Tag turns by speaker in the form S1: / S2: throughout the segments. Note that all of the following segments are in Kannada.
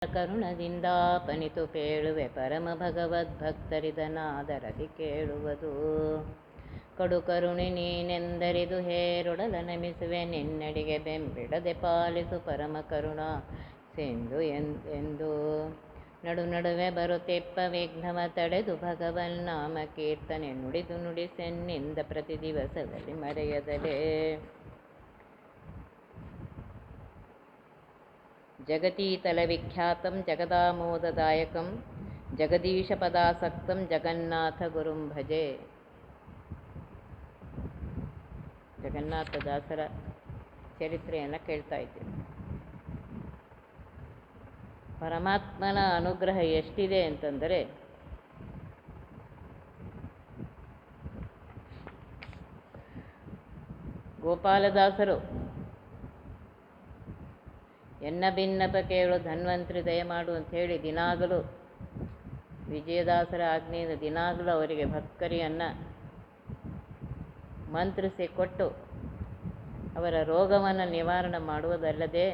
S1: ಕರುಣದಿಂದಾಪನಿತು ಕೇಳುವೆ ಪರಮ ಭಗವದ್ಭಕ್ತರಿದನಾದರದಿ ಕೇಳುವುದು. ಕಡು ಕರುಣೆ ನೀನೆಂದರಿದು ಹೇರೊಡಲ ನಮಿಸುವೆ ನಿನ್ನಡಿಗೆ ಬೆಂಬಿಡದೆ ಪಾಲಿಸು ಪರಮ ಕರುಣಾ ಸಿಂಧು ಎಂದು. ನಡು ನಡುವೆ ಬರುತ್ತಿಪ್ಪ ವಿಘ್ನವ ತಡೆದು ಭಗವನ್ನಾಮ ಕೀರ್ತನೆ ನುಡಿದು ನುಡಿಸೆನ್ನಿಂದ ಪ್ರತಿ ದಿವಸದಲ್ಲಿ ಮರೆಯದಲೇ. ಜಗತೀತಲ ವಿಖ್ಯಾತಂ ಜಗದಾಮೋದದಾಯಕಂ ಜಗದೀಶ ಪದಾಸಕ್ತಂ ಜಗನ್ನಾಥ ಗುರುಂ ಭಜೆ. ಜಗನ್ನಾಥದಾಸರ ಚರಿತ್ರೆಯನ್ನು ಕೇಳ್ತಾ ಇದ್ದೀವಿ. ಪರಮಾತ್ಮನ ಅನುಗ್ರಹ ಎಷ್ಟಿದೆ ಅಂತಂದರೆ, ಗೋಪಾಲದಾಸರು ಎನ್ನ ಭಿನ್ನಪ ಕೇಳು ಧನ್ವಂತರಿ ದಯಮಾಡು ಅಂಥೇಳಿ ದಿನಾಗಲೂ ವಿಜಯದಾಸರ ಆಜ್ಞೆಯಿಂದ ದಿನಾಗಲೂ ಅವರಿಗೆ ಭಕ್ಕರಿಯನ್ನು ಮಂತ್ರಿಸಿ ಕೊಟ್ಟು ಅವರ ರೋಗವನ್ನು ನಿವಾರಣೆ ಮಾಡುವುದಲ್ಲದೆ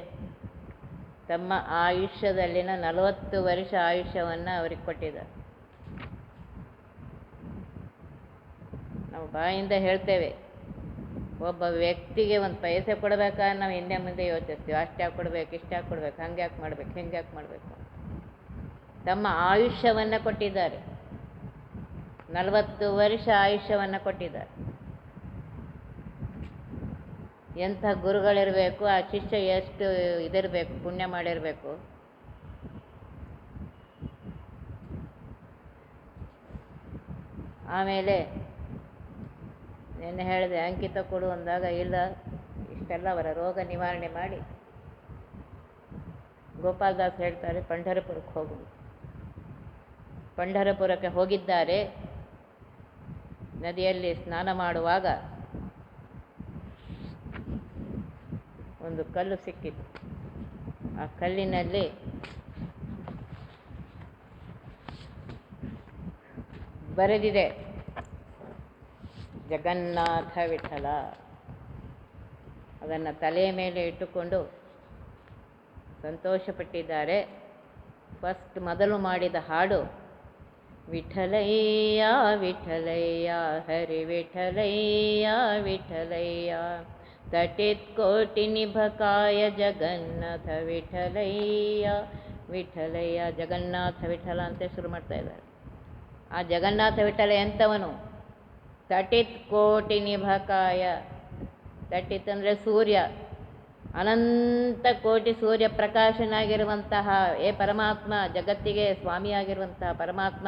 S1: ತಮ್ಮ ಆಯುಷ್ಯದಲ್ಲಿನ 40 ವರ್ಷ ಆಯುಷ್ಯವನ್ನು ಅವರಿಗೆ ಕೊಟ್ಟಿದ್ದಾರೆ. ನಾವು ಬಾಯಿಂದ ಹೇಳ್ತೇವೆ, ಒಬ್ಬ ವ್ಯಕ್ತಿಗೆ ಒಂದು ಪೈಸೆ ಕೊಡಬೇಕಾದ್ರೆ ನಾವು ಹಿಂದೆ ಮುಂದೆ ಯೋಚಿಸ್ತೀವಿ, ಅಷ್ಟ್ಯಾಕೆ ಕೊಡಬೇಕು, ಇಷ್ಟ್ಯಾಕೆ ಕೊಡಬೇಕು, ಹಂಗೆ ಯಾಕೆ ಮಾಡಬೇಕು, ಹಿಂಗೆ ಯಾಕೆ ಮಾಡಬೇಕು. ತಮ್ಮ ಆಯುಷ್ಯವನ್ನು ಕೊಟ್ಟಿದ್ದಾರೆ, 40 ವರ್ಷ ಆಯುಷ್ಯವನ್ನು ಕೊಟ್ಟಿದ್ದಾರೆ. ಎಂಥ ಗುರುಗಳಿರಬೇಕು, ಆ ಶಿಷ್ಯ ಎಷ್ಟು ಇದಿರಬೇಕು, ಪುಣ್ಯ ಮಾಡಿರಬೇಕು. ಆಮೇಲೆ ನಿನ್ನೆ ಹೇಳಿದೆ, ಅಂಕಿತ ಕೊಡು ಅಂದಾಗ ಇಲ್ಲ, ಇಷ್ಟೆಲ್ಲ ಅವರ ರೋಗ ನಿವಾರಣೆ ಮಾಡಿ ಗೋಪಾಲದಾಸ್ ಹೇಳ್ತಾರೆ ಪಂಢರಪುರಕ್ಕೆ ಹೋಗು. ಪಂಢರಪುರಕ್ಕೆ ಹೋಗಿದ್ದಾರೆ. ನದಿಯಲ್ಲಿ ಸ್ನಾನ ಮಾಡುವಾಗ ಒಂದು ಕಲ್ಲು ಸಿಕ್ಕಿತು. ಆ ಕಲ್ಲಿನಲ್ಲಿ ಬರೆದಿದೆ ಜಗನ್ನಾಥ ವಿಠಲ. ಅದನ್ನು ತಲೆಯ ಮೇಲೆ ಇಟ್ಟುಕೊಂಡು ಸಂತೋಷಪಟ್ಟಿದ್ದಾರೆ. ಮೊದಲು ಮಾಡಿದ ಹಾಡು ವಿಠಲಯ್ಯ ವಿಠಲಯ್ಯ ಹರಿ ವಿಠಲಯ್ಯ ವಿಠಲಯ್ಯ ತಟಿತ್ ಕೋಟಿ ನಿಭಕಾಯ ಜಗನ್ನಾಥ ವಿಠಲಯ್ಯ ವಿಠಲಯ್ಯ. ಜಗನ್ನಾಥ ವಿಠಲ ಅಂತ ಶುರು ಮಾಡ್ತಾ ಇದ್ದಾರೆ. ಆ ಜಗನ್ನಾಥ ವಿಠಲ ಎಂಥವನು? ತಟಿತ್ ಕೋಟಿ ನಿಭಕಾಯ. ತಟಿತ್ ಅಂದರೆ ಸೂರ್ಯ, ಅನಂತ ಕೋಟಿ ಸೂರ್ಯ ಪ್ರಕಾಶನಾಗಿರುವಂತಹ ಏ ಪರಮಾತ್ಮ, ಜಗತ್ತಿಗೆ ಸ್ವಾಮಿಯಾಗಿರುವಂತಹ ಪರಮಾತ್ಮ,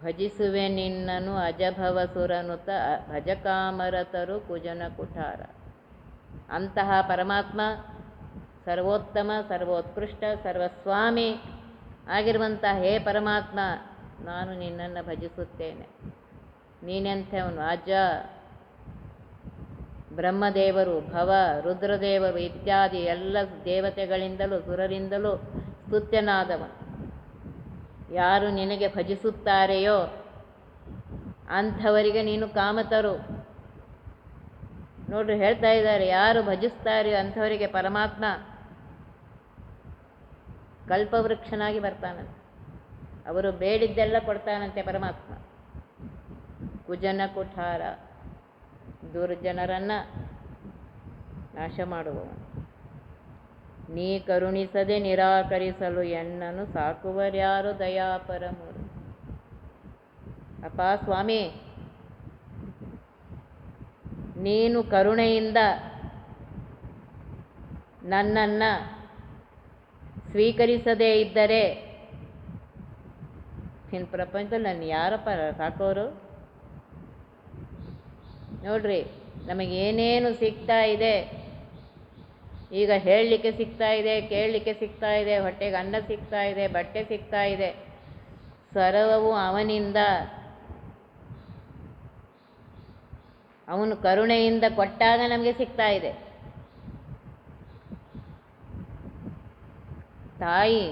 S1: ಭಜಿಸುವೆ ನಿನ್ನನು ಅಜಭವ ಸುರನುತ ಭಜಕಾಮರತರು ಕುಜನ ಕುಠಾರ. ಅಂತಹ ಪರಮಾತ್ಮ ಸರ್ವೋತ್ತಮ, ಸರ್ವೋತ್ಕೃಷ್ಟ, ಸರ್ವಸ್ವಾಮಿ ಆಗಿರುವಂತಹ ಹೇ ಪರಮಾತ್ಮ, ನಾನು ನಿನ್ನನ್ನು ಭಜಿಸುತ್ತೇನೆ. ನೀನೆಂಥವನು? ಅಜ, ಬ್ರಹ್ಮದೇವರು, ಭವ, ರುದ್ರದೇವರು ಇತ್ಯಾದಿ ಎಲ್ಲ ದೇವತೆಗಳಿಂದಲೂ ಸುರರಿಂದಲೂ ಸ್ತುತ್ಯನಾದವನು. ಯಾರು ನಿನಗೆ ಭಜಿಸುತ್ತಾರೆಯೋ ಅಂಥವರಿಗೆ ನೀನು ಕಾಮತರು. ನೋಡ್ರಿ, ಹೇಳ್ತಾ ಇದ್ದಾರೆ, ಯಾರು ಭಜಿಸ್ತಾರೆಯೋ ಅಂಥವರಿಗೆ ಪರಮಾತ್ಮ ಕಲ್ಪವೃಕ್ಷನಾಗಿ ಬರ್ತಾನಂತೆ. ಅವರು ಬೇಡಿದ್ದೆಲ್ಲ ಕೊಡ್ತಾನಂತೆ ಪರಮಾತ್ಮ. ಕುಜನ ಕುಠಾರ, ದುರ್ಜನರನ್ನು ನಾಶ ಮಾಡುವವನು. ನೀ ಕರುಣಿಸದೆ ನಿರಾಕರಿಸಲು ಎನ್ನನು ಸಾಕುವರ್ಯಾರು ದಯಾಪರಮರು. ಅಪ್ಪ ಸ್ವಾಮಿ, ನೀನು ಕರುಣೆಯಿಂದ ನನ್ನನ್ನು ಸ್ವೀಕರಿಸದೇ ಇದ್ದರೆ ಇನ್ನು ಪ್ರಪಂಚದಲ್ಲಿ ನನ್ನ ಯಾರಪ್ಪ ಸಾಕೋರು? ನೋಡ್ರಿ, ನಮಗೇನೇನು ಸಿಗ್ತಾ ಇದೆ ಈಗ, ಹೇಳಲಿಕ್ಕೆ ಸಿಗ್ತಾ ಇದೆ, ಕೇಳಲಿಕ್ಕೆ ಸಿಗ್ತಾ ಇದೆ, ಹೊಟ್ಟೆಗೆ ಅನ್ನ ಸಿಗ್ತಾ ಇದೆ, ಬಟ್ಟೆ ಸಿಗ್ತಾ ಇದೆ, ಸರ್ವವು ಅವನಿಂದ, ಅವನು ಕರುಣೆಯಿಂದ ಕೊಟ್ಟಾಗ ನಮಗೆ ಸಿಗ್ತಾ ಇದೆ. ತಾಯಿ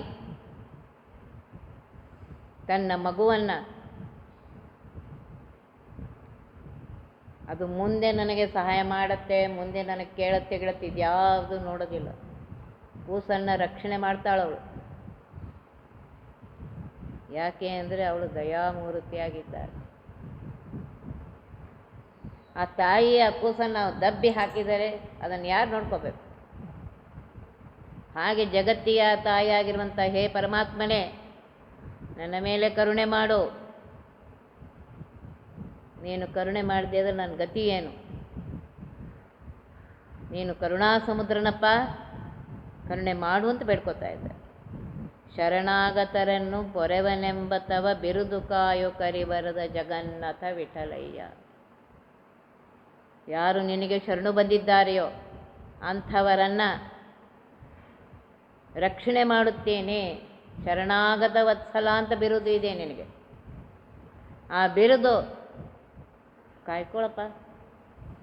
S1: ತನ್ನ ಮಗುವನ್ನು ಅದು ಮುಂದೆ ನನಗೆ ಸಹಾಯ ಮಾಡುತ್ತೆ, ಮುಂದೆ ನನಗೆ ಕೇಳುತ್ತೆ ಇದ್ಯಾವುದು ನೋಡೋದಿಲ್ಲ. ಕೂಸನ್ನು ರಕ್ಷಣೆ ಮಾಡ್ತಾಳವಳು. ಯಾಕೆ ಅಂದರೆ ಅವಳು ದಯಾಮೂರ್ತಿಯಾಗಿದ್ದಾಳೆ. ಆ ತಾಯಿ ಆ ಕೂಸನ್ನು ನಾವು ದಬ್ಬಿ ಹಾಕಿದರೆ ಅದನ್ನು ಯಾರು ನೋಡ್ಕೋಬೇಕು? ಹಾಗೆ ಜಗತ್ತಿಯ ತಾಯಿಯಾಗಿರುವಂಥ ಹೇ ಪರಮಾತ್ಮನೇ, ನನ್ನ ಮೇಲೆ ಕರುಣೆ ಮಾಡು. ನೀನು ಕರುಣೆ ಮಾಡದೆ ಅಂದರೆ ನನ್ನ ಗತಿ ಏನು? ನೀನು ಕರುಣಾ ಸಮುದ್ರನಪ್ಪ, ಕರುಣೆ ಮಾಡು ಅಂತ ಬೇಡ್ಕೋತಾ ಇದ್ದೆ. ಶರಣಾಗತರನ್ನು ಪೊರೆವನೆಂಬ ತವ ಬಿರುದು ಕಾಯೋ ಕರಿಬರದ ಜಗನ್ನಾಥ ವಿಠಲಯ್ಯ. ಯಾರು ನಿನಗೆ ಶರಣು ಬಂದಿದ್ದಾರೆಯೋ ಅಂಥವರನ್ನು ರಕ್ಷಣೆ ಮಾಡುತ್ತೇನೆ. ಶರಣಾಗತ ವತ್ಸಲ ಅಂತ ಬಿರುದು ಇದೆ ನಿನಗೆ. ಆ ಬಿರುದು ಕಾಯ್ಕೊಳಪ್ಪ.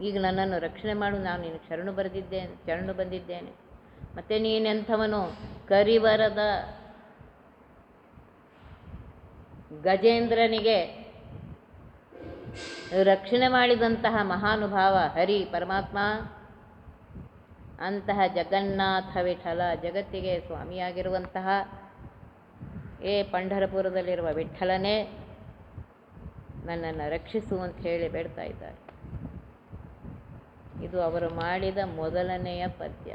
S1: ಈಗ ನನ್ನನ್ನು ರಕ್ಷಣೆ ಮಾಡು, ನಾನು ನಿನಗೆ ಶರಣು ಬಂದಿದ್ದೇನೆ. ಮತ್ತು ನೀನೆಂಥವನು? ಕರಿವರದ ಗಜೇಂದ್ರನಿಗೆ ರಕ್ಷಣೆ ಮಾಡಿದಂತಹ ಮಹಾನುಭಾವ ಹರಿ ಪರಮಾತ್ಮ. ಅಂತಹ ಜಗನ್ನಾಥ ವಿಠಲ, ಜಗತ್ತಿಗೆ ಸ್ವಾಮಿಯಾಗಿರುವಂತಹ ಪಂಢರಪುರದಲ್ಲಿರುವ ವಿಠಲನೇ ನನ್ನನ್ನು ರಕ್ಷಿಸು ಅಂತ ಹೇಳಿ ಬೇಡ್ತಾ ಇದ್ದಾರೆ. ಇದು ಅವರು ಮಾಡಿದ ಮೊದಲನೆಯ ಪದ್ಯ.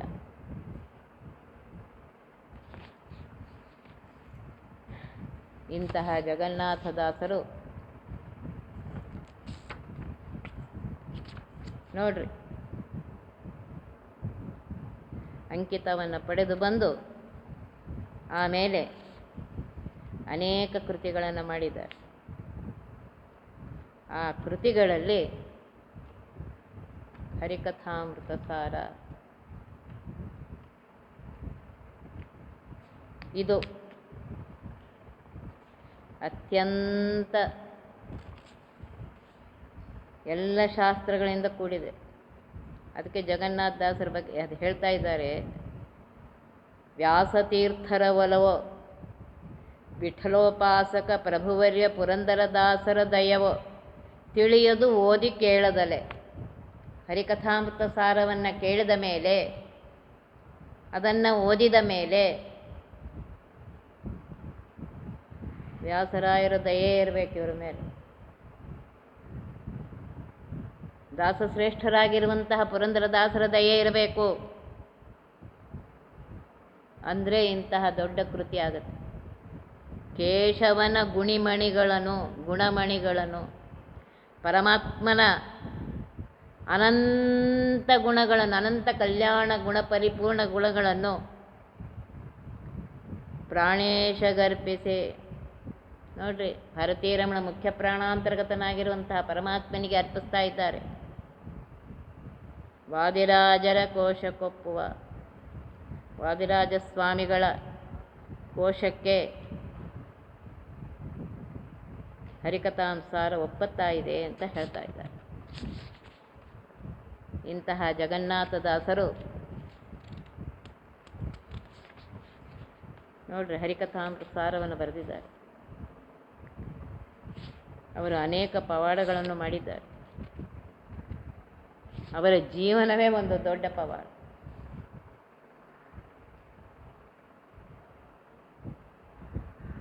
S1: ಇಂತಹ ಜಗನ್ನಾಥದಾಸರು ನೋಡ್ರಿ, ಅಂಕಿತವನ್ನು ಪಡೆದು ಬಂದು ಆಮೇಲೆ ಅನೇಕ ಕೃತಿಗಳನ್ನು ಮಾಡಿದ್ದಾರೆ. ಆ ಕೃತಿಗಳಲ್ಲಿ ಹರಿಕಥಾಮೃತ ಸಾರ ಇದು ಅತ್ಯಂತ ಎಲ್ಲ ಶಾಸ್ತ್ರಗಳಿಂದ ಕೂಡಿದೆ. ಅದಕ್ಕೆ ಜಗನ್ನಾಥ ದಾಸರ ಬಗ್ಗೆ ಅದು ಹೇಳ್ತಾ ಇದ್ದಾರೆ. ವ್ಯಾಸತೀರ್ಥರ ಒಲವೋ, ವಿಠಲೋಪಾಸಕ ಪ್ರಭುವರ್ಯ ಪುರಂದರದಾಸರ ದಯವೋ, ತಿಳಿಯದು ಓದಿ ಕೇಳದಲೆ. ಹರಿಕಥಾಮೃತ ಸಾರವನ್ನು ಕೇಳಿದ ಮೇಲೆ, ಅದನ್ನು ಓದಿದ ಮೇಲೆ ವ್ಯಾಸರಾಯರ ದಯೆ ಇರಬೇಕು ಇವರ ಮೇಲೆ. ದಾಸಶ್ರೇಷ್ಠರಾಗಿರುವಂತಹ ಪುರಂದರದಾಸರ ದಯೆ ಇರಬೇಕು. ಅಂದರೆ ಇಂತಹ ದೊಡ್ಡ ಕೃತಿ ಆಗುತ್ತೆ. ಕೇಶವನ ಗುಣಮಣಿಗಳನ್ನು ಪರಮಾತ್ಮನ ಅನಂತ ಗುಣಗಳನ್ನು, ಅನಂತ ಕಲ್ಯಾಣ ಗುಣ ಪರಿಪೂರ್ಣ ಗುಣಗಳನ್ನು ಪ್ರಾಣೇಶಗರ್ಪಿಸಿ ನೋಡ್ರಿ, ಭಾರತೀಯ ರಮಣ ಮುಖ್ಯ ಪ್ರಾಣಾಂತರ್ಗತನಾಗಿರುವಂತಹ ಪರಮಾತ್ಮನಿಗೆ ಅರ್ಪಿಸ್ತಾ ಇದ್ದಾರೆ. ವಾದಿರಾಜರ ಕೋಶಕ್ಕೊಪ್ಪುವ ವಾದಿರಾಜ ಸ್ವಾಮಿಗಳ ಕೋಶಕ್ಕೆ ಹರಿಕಥಾಂಸಾರ ಒಪ್ಪತ್ತಾ ಇದೆ ಅಂತ ಹೇಳ್ತಾ ಇದ್ದಾರೆ. ಇಂತಹ ಜಗನ್ನಾಥದಾಸರು ನೋಡ್ರಿ ಹರಿಕಥಾಮೃತ ಸಾರವನ್ನು ಬರೆದಿದ್ದಾರೆ. ಅವರು ಅನೇಕ ಪವಾಡಗಳನ್ನು ಮಾಡಿದ್ದಾರೆ. ಅವರ ಜೀವನವೇ ಒಂದು ದೊಡ್ಡ ಪವಾಡ.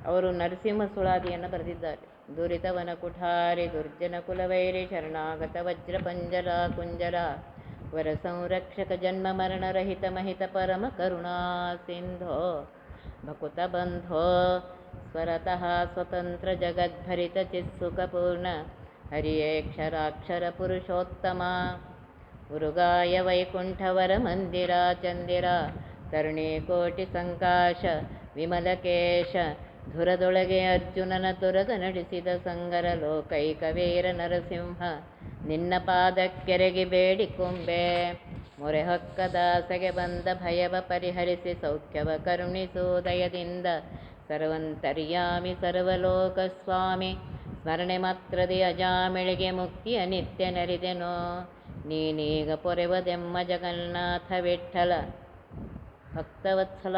S1: ಅವರು ನರಸಿಂಹ ಸುಳಾದಿಯನ್ನು ಬರೆದಿದ್ದಾರೆ. ದುರಿತವನ ಕುಠಾರಿ ದುರ್ಜನ ಕುಲವೈರಿ ಶರಣಾಗತ ವಜ್ರ ಪಂಜರ ಕುಂಜರ ವರ ಸಂರಕ್ಷಕ ಜನ್ಮ ಮರಣ ರಹಿತ ಮಹಿತ ಪರಮ ಕರುಣಾ ಸಿಂಧೋ ಭಕುತ ಬಂಧೋ ಸ್ವರತಃ ಸ್ವತಂತ್ರ ಜಗದ್ಭರಿತ ಚಿತ್ಸುಖಪೂರ್ಣ ಹರಿಯೇಕ್ಷರಾಕ್ಷರ ಪುರುಷೋತ್ತಮ ಉರುಗಾಯ ವೈಕುಂಠವರ ಮಂದಿರ ಚಂದಿರ ತರುಣಿ ಕೋಟಿ ಸಂಕಾಶ ವಿಮಲಕೇಶ ಧುರದೊಳಗೆ ಅರ್ಜುನನ ತುರಗ ನಡೆಸಿದ ಸಂಗರ ಲೋಕೈಕವೀರ ನರಸಿಂಹ ನಿನ್ನ ಪಾದಕ್ಕೆರೆಗಿ ಬೇಡಿಕೊಂಬೆ ಮೊರೆ ಹೊಕ್ಕ ದಾಸಗೆ ಬಂದ ಭಯವ ಪರಿಹರಿಸಿ ಸೌಖ್ಯವ ಕರುಣಿಸು ದಯದಿಂದ ಸರ್ವಂತರ್ಯಾಮಿ ಸರ್ವಲೋಕ ಸ್ವಾಮಿ ಸ್ಮರಣೆ ಮಾತ್ರದಿ ಅಜಾಮಿಳಿಗೆ ಮುಕ್ತಿಯ ನಿತ್ಯ ನರಿದೆನೋ ನೀನೀಗ ಪೊರೆವದೆಮ್ಮ ಜಗನ್ನಾಥ ವಿಠಲ ಭಕ್ತವತ್ಸಲ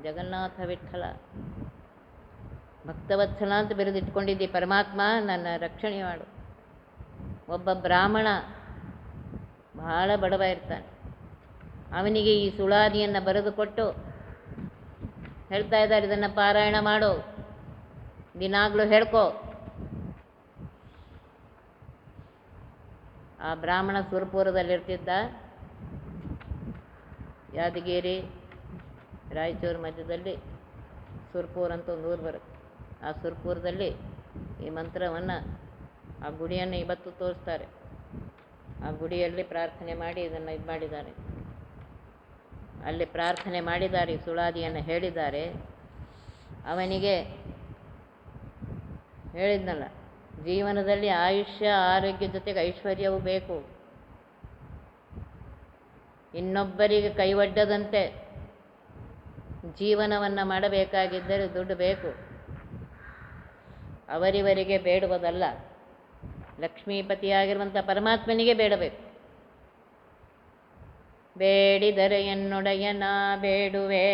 S1: ಜಗನ್ನಾಥ ವಿಠಲ ಭಕ್ತವತ್ಸಲ ಅಂತ ಬಿರುದಿಟ್ಕೊಂಡಿದ್ದಿ ಪರಮಾತ್ಮ, ನನ್ನ ರಕ್ಷಣೆ ಮಾಡು. ಒಬ್ಬ ಬ್ರಾಹ್ಮಣ ಬಹಳ ಬಡವ ಇರ್ತಾನೆ. ಅವನಿಗೆ ಈ ಸುಳಾದಿಯನ್ನು ಬರೆದು ಕೊಟ್ಟು ಹೇಳ್ತಾ ಇದ್ದಾರೆ, ಇದನ್ನು ಪಾರಾಯಣ ಮಾಡು, ದಿನಾಗಲೂ ಹೇಳ್ಕೊ. ಆ ಬ್ರಾಹ್ಮಣ ಸುರಪುರದಲ್ಲಿರ್ತಿದ್ದ. ಯಾದಗಿರಿ ರಾಯಚೂರು ಮಧ್ಯದಲ್ಲಿ ಸುರಪುರ ಅಂತ ಒಂದು ಊರು ಬರುತ್ತೆ. ಆ ಸುರಪುರದಲ್ಲಿ ಈ ಮಂತ್ರವನ್ನು, ಆ ಗುಡಿಯನ್ನು ಇವತ್ತು ತೋರಿಸ್ತಾರೆ. ಆ ಗುಡಿಯಲ್ಲಿ ಪ್ರಾರ್ಥನೆ ಮಾಡಿ ಇದನ್ನು ಇದು ಮಾಡಿದ್ದಾರೆ. ಅಲ್ಲಿ ಪ್ರಾರ್ಥನೆ ಮಾಡಿದ್ದಾರೆ, ಸುಳಾದಿಯನ್ನು ಹೇಳಿದ್ದಾರೆ. ಅವನಿಗೆ ಹೇಳಿದ್ನಲ್ಲ, ಜೀವನದಲ್ಲಿ ಆಯುಷ್ಯ ಆರೋಗ್ಯ ಜೊತೆಗೆ ಐಶ್ವರ್ಯವೂ ಬೇಕು. ಇನ್ನೊಬ್ಬರಿಗೆ ಕೈವಡ್ಡದಂತೆ ಜೀವನವನ್ನು ಮಾಡಬೇಕಾಗಿದ್ದರೆ ದುಡ್ಡು ಬೇಕು. ಅವರಿವರಿಗೆ ಬೇಡುವುದಲ್ಲ, ಲಕ್ಷ್ಮೀಪತಿಯಾಗಿರುವಂಥ ಪರಮಾತ್ಮನಿಗೆ ಬೇಡಬೇಕು. ಬೇಡಿದರೆ ಎನ್ನೊಡೆಯನ ಬೇಡುವೆ,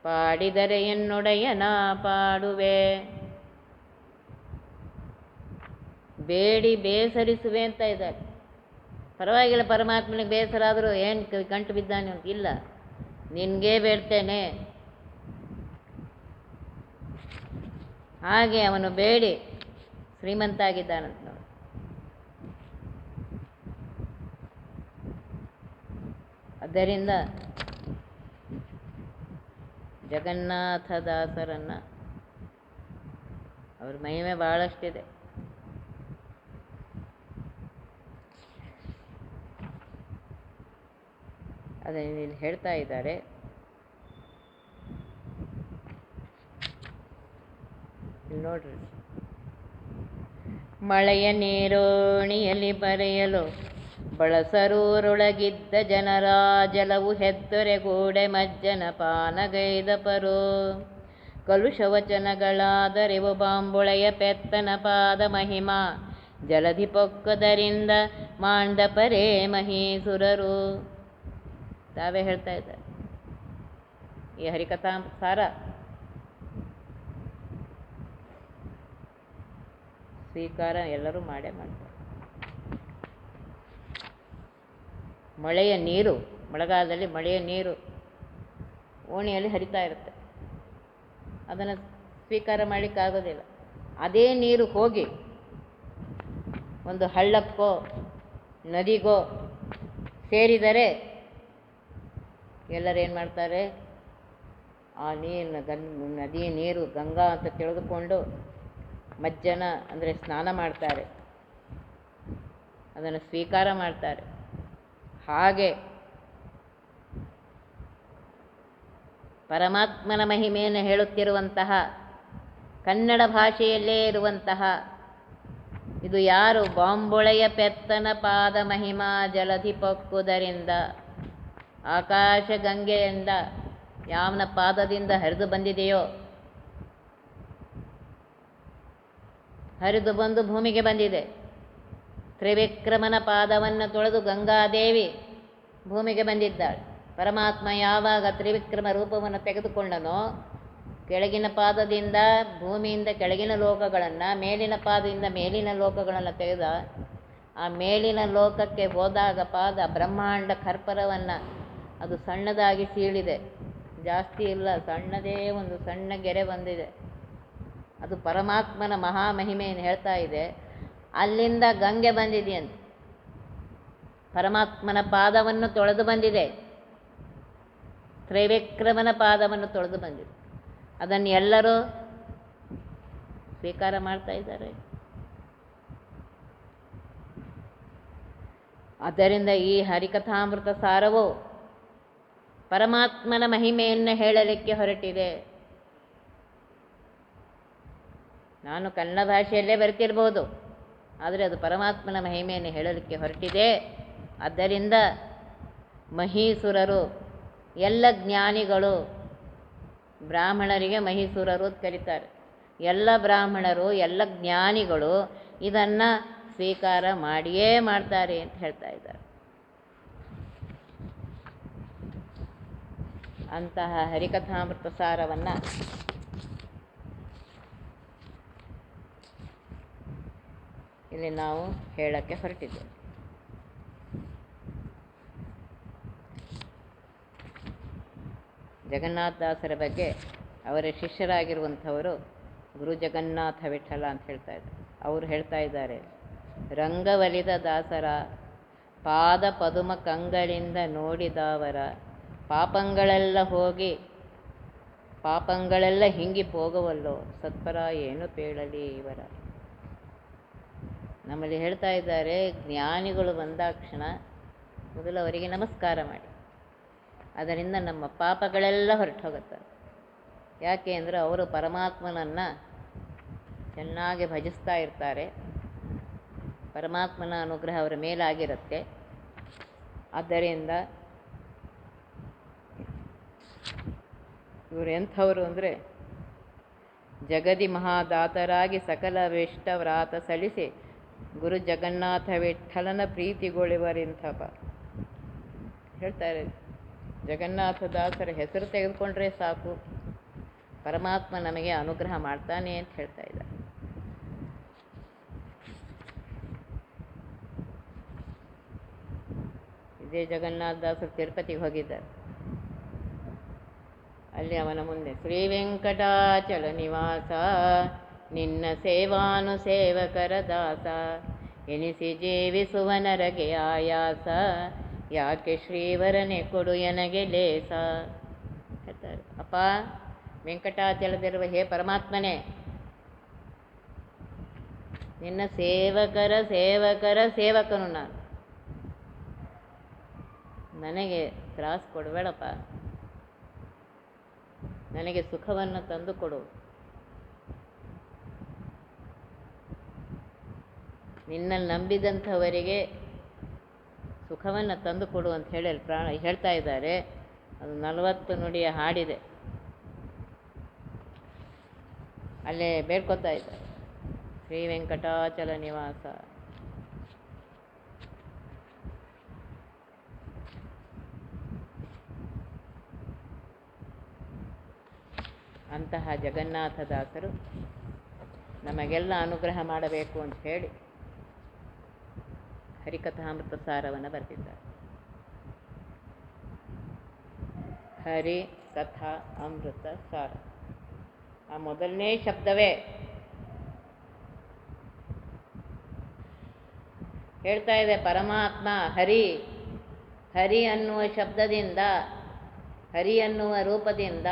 S1: ಪಾಡಿದರೆ ಎನ್ನೊಡೆಯನ ಪಾಡುವೆ. ಬೇಡಿ ಬೇಸರಿಸುವೆ ಅಂತ ಇದ್ದಾರೆ. ಪರವಾಗಿಲ್ಲ, ಪರಮಾತ್ಮನಿಗೆ ಬೇಸರ ಆದರೂ ಏನು ಗಂಟು ಬಿದ್ದಾನೆ ಅಂತ ಇಲ್ಲ, ನಿನಗೇ ಬೇಡ್ತೇನೆ. ಹಾಗೆ ಅವನು ಬೇಡಿ ಶ್ರೀಮಂತ ಆಗಿದ್ದಾನಂತ ನೋಡಿ. ಆದ್ದರಿಂದ ಜಗನ್ನಾಥದಾಸರನ್ನು ಅವ್ರ ಮಹಿಮೆ ಭಾಳಷ್ಟಿದೆ. ಅದನ್ನು ಇಲ್ಲಿ ಹೇಳ್ತಾ ಇದ್ದಾರೆ. ಇಲ್ಲಿ ನೋಡ್ರಿ, ಮಳೆಯ ನೀರೋಣಿಯಲ್ಲಿ ಬರೆಯಲು ಬಳಸರೂರೊಳಗಿದ್ದ ಜನರ ಜಲವು ಹೆದ್ದೊರೆಗೂಡೆ ಮಜ್ಜನ ಪಾನಗೈದ ಪರೋ. ಕಲುಷವಚನಗಳಾದರಿವು ಬಾಂಬುಳೆಯ ಪೆತ್ತನ ಪಾದ ಮಹಿಮಾ ಜಲಧಿ ಪೊಕ್ಕದರಿಂದ ಮಾಂಡ ಪರೇ ಮಹೀಸುರರು. ತಾವೇ ಹೇಳ್ತಾ ಇದ್ದಾರೆ, ಈ ಹರಿಕಥಾ ಸಾರ ಸ್ವೀಕಾರ ಎಲ್ಲರೂ ಮಾಡೇ ಮಾಡ್ತಾರೆ. ಮಳೆಯ ನೀರು, ಮಳೆಗಾಲದಲ್ಲಿ ಮಳೆಯ ನೀರು ಓಣಿಯಲ್ಲಿ ಹರಿತಾ ಇರುತ್ತೆ, ಅದನ್ನು ಸ್ವೀಕಾರ ಮಾಡಲಿಕ್ಕಾಗೋದಿಲ್ಲ. ಅದೇ ನೀರು ಹೋಗಿ ಒಂದು ಹಳ್ಳಕ್ಕೋ ನದಿಗೋ ಸೇರಿದರೆ ಎಲ್ಲರೂ ಏನು ಮಾಡ್ತಾರೆ, ಆ ನದಿಯ ನೀರು ಗಂಗಾ ಅಂತ ತಿಳಿದುಕೊಂಡು ಮಜ್ಜನ ಅಂದರೆ ಸ್ನಾನ ಮಾಡ್ತಾರೆ, ಅದನ್ನು ಸ್ವೀಕಾರ ಮಾಡ್ತಾರೆ. ಹಾಗೆ ಪರಮಾತ್ಮನ ಮಹಿಮೆಯನ್ನು ಹೇಳುತ್ತಿರುವಂತಹ, ಕನ್ನಡ ಭಾಷೆಯಲ್ಲೇ ಇರುವಂತಹ ಇದು ಯಾರು? ಬಾಂಬೊಳೆಯ ಪೆತ್ತನ ಪಾದ ಮಹಿಮಾ ಜಲಧಿ ಪೊಕ್ಕುದರಿಂದ, ಆಕಾಶ ಗಂಗೆಯಿಂದ ಯಾವನ ಪಾದದಿಂದ ಹರಿದು ಬಂದಿದೆಯೋ, ಹರಿದು ಬಂದು ಭೂಮಿಗೆ ಬಂದಿದೆ. ತ್ರಿವಿಕ್ರಮನ ಪಾದವನ್ನು ತೊಳೆದು ಗಂಗಾದೇವಿ ಭೂಮಿಗೆ ಬಂದಿದ್ದಾಳೆ. ಪರಮಾತ್ಮ ಯಾವಾಗ ತ್ರಿವಿಕ್ರಮ ರೂಪವನ್ನು ತೆಗೆದುಕೊಂಡನೋ, ಕೆಳಗಿನ ಪಾದದಿಂದ ಭೂಮಿಯಿಂದ ಕೆಳಗಿನ ಲೋಕಗಳನ್ನು, ಮೇಲಿನ ಪಾದದಿಂದ ಮೇಲಿನ ಲೋಕಗಳನ್ನು ತೆಗೆದ. ಆ ಮೇಲಿನ ಲೋಕಕ್ಕೆ ಹೋದಾಗ ಪಾದ ಬ್ರಹ್ಮಾಂಡ ಕರ್ಪರವನ್ನು ಅದು ಸಣ್ಣದಾಗಿ ಸೀಳಿದೆ, ಜಾಸ್ತಿ ಇಲ್ಲ, ಸಣ್ಣದೇ ಒಂದು ಸಣ್ಣ ಗೆರೆ ಬಂದಿದೆ. ಅದು ಪರಮಾತ್ಮನ ಮಹಾಮಹಿಮೆಯನ್ನು ಹೇಳ್ತಾ ಇದೆ. ಅಲ್ಲಿಂದ ಗಂಗೆ ಬಂದಿದೆಯಂತೆ, ಪರಮಾತ್ಮನ ಪಾದವನ್ನು ತೊಳೆದು ಬಂದಿದೆ, ತ್ರಿವಿಕ್ರಮನ ಪಾದವನ್ನು ತೊಳೆದು ಬಂದಿದೆ. ಅದನ್ನು ಎಲ್ಲರೂ ಸ್ವೀಕಾರ ಮಾಡ್ತಾ ಇದ್ದಾರೆ. ಆದ್ದರಿಂದ ಈ ಹರಿಕಥಾಮೃತ ಸಾರವು ಪರಮಾತ್ಮನ ಮಹಿಮೆಯನ್ನು ಹೇಳಲಿಕ್ಕೆ ಹೊರಟಿದೆ. ನಾನು ಕನ್ನಡ ಭಾಷೆಯಲ್ಲೇ ಬರ್ತಿರ್ಬೋದು, ಆದರೆ ಅದು ಪರಮಾತ್ಮನ ಮಹಿಮೆಯನ್ನು ಹೇಳಲಿಕ್ಕೆ ಹೊರಟಿದೆ. ಆದ್ದರಿಂದ ಮಹೀಸುರರು, ಎಲ್ಲ ಜ್ಞಾನಿಗಳು, ಬ್ರಾಹ್ಮಣರಿಗೆ ಮಹೀಸುರರು ಅಂತ ಕರೀತಾರೆ. ಎಲ್ಲ ಬ್ರಾಹ್ಮಣರು, ಎಲ್ಲ ಜ್ಞಾನಿಗಳು ಇದನ್ನು ಸ್ವೀಕಾರ ಮಾಡಿಯೇ ಮಾಡ್ತಾರೆ ಅಂತ ಹೇಳ್ತಾ ಇದ್ದಾರೆ. ಅಂತಹ ಹರಿಕಥಾಮೃತ ಸಾರವನ್ನು ಇಲ್ಲಿ ನಾವು ಹೇಳಕ್ಕೆ ಹೊರಟಿದ್ದೇವೆ. ಜಗನ್ನಾಥದಾಸರ ಬಗ್ಗೆ ಅವರ ಶಿಷ್ಯರಾಗಿರುವಂಥವರು ಗುರು ಜಗನ್ನಾಥ ವಿಠಲ ಅಂತ ಹೇಳ್ತಾ ಇದ್ದಾರೆ. ಅವರು ಹೇಳ್ತಾ ಇದ್ದಾರೆ, ರಂಗವಲಿದ ದಾಸರ ಪಾದ ಪದುಮ ಕಂಗಳಿಂದ ನೋಡಿದವರ ಪಾಪಂಗಳೆಲ್ಲ ಹಿಂಗಿ ಹೋಗವಲ್ಲೋ, ಸತ್ಪರ ಏನು ಪೇಳಲಿ ಇವರ. ನಮ್ಮಲ್ಲಿ ಹೇಳ್ತಾ ಇದ್ದಾರೆ, ಜ್ಞಾನಿಗಳು ಬಂದಾಕ್ಷಣ ಮೊದಲು ಅವರಿಗೆ ನಮಸ್ಕಾರ ಮಾಡಿ, ಅದರಿಂದ ನಮ್ಮ ಪಾಪಗಳೆಲ್ಲ ಹೊರಟು ಹೋಗುತ್ತೆ. ಯಾಕೆ ಅಂದರೆ ಅವರು ಪರಮಾತ್ಮನನ್ನು ಚೆನ್ನಾಗಿ ಭಜಿಸ್ತಾ ಇರ್ತಾರೆ, ಪರಮಾತ್ಮನ ಅನುಗ್ರಹ ಅವರ ಮೇಲಾಗಿರುತ್ತೆ. ಆದ್ದರಿಂದ ಇವರು ಎಂಥವರು ಅಂದರೆ, ಜಗದಿ ಮಹಾದಾತರಾಗಿ ಸಕಲ ವಿಷ್ಟವ್ರಾತ ಸಲ್ಲಿಸಿ ಗುರು ಜಗನ್ನಾಥ ವಿಠಲನ ಪ್ರೀತಿಗೊಳಿವರಿಂಥಪ ಹೇಳ್ತಾರೆ. ಜಗನ್ನಾಥದಾಸರ ಹೆಸರು ತೆಗೆದುಕೊಂಡ್ರೆ ಸಾಕು, ಪರಮಾತ್ಮ ನಮಗೆ ಅನುಗ್ರಹ ಮಾಡ್ತಾನೆ ಅಂತ ಹೇಳ್ತಾ ಇದ್ದಾರೆ. ಇದೇ ಜಗನ್ನಾಥದಾಸರು ತಿರುಪತಿಗೆ ಹೋಗಿದ್ದಾರೆ. ಅಲ್ಲಿ ಅವನ ಮುಂದೆ ಶ್ರೀ ವೆಂಕಟಾಚಲ ನಿವಾಸ ನಿನ್ನ ಸೇವಾನುಸೇವಕರ ದಾಸ ಎನಿಸಿ ಜೀವಿಸುವ ನರಗೆ ಆಯಾಸ ಯಾಕೆ ಶ್ರೀವರನೆ ಕೊಡು ಎನಗೆ ಲೇಸ ಹೇಳ್ತಾರೆ. ಅಪ್ಪ ವೆಂಕಟಾಚಲದಿರುವ ಹೇ ಪರಮಾತ್ಮನೇ, ನಿನ್ನ ಸೇವಕನು ನಾನು, ನನಗೆ ತ್ರಾಸು ಕೊಡಬೇಡಪ್ಪ, ನನಗೆ ಸುಖವನ್ನು ತಂದು ಕೊಡು. ನಿನ್ನಲ್ಲಿ ನಂಬಿದಂಥವರಿಗೆ ಸುಖವನ್ನು ತಂದು ಕೊಡು ಅಂತ ಹೇಳಿ ಹೇಳ್ತಾ ಇದ್ದಾರೆ. ಅದು 40 ನುಡಿಯ ಹಾಡಿದೆ, ಅಲ್ಲೇ ಬೇಡ್ಕೊತಾ ಇದ್ದಾರೆ. ಶ್ರೀ ವೆಂಕಟಾಚಲ ನಿವಾಸ. ಅಂತಹ ಜಗನ್ನಾಥದಾಸರು ನಮಗೆಲ್ಲ ಅನುಗ್ರಹ ಮಾಡಬೇಕು ಅಂತ ಹೇಳಿ ಹರಿಕಥಾಮೃತ ಸಾರವನ್ನು ಬರೆದಿದ್ದಾರೆ. ಹರಿ ಕಥಾ ಅಮೃತ ಸಾರ, ಆ ಮೊದಲನೇ ಶಬ್ದವೇ ಹೇಳ್ತಾ ಇದೆ, ಪರಮಾತ್ಮ ಹರಿ ಅನ್ನುವ ಶಬ್ದದಿಂದ, ಹರಿ ಅನ್ನುವ ರೂಪದಿಂದ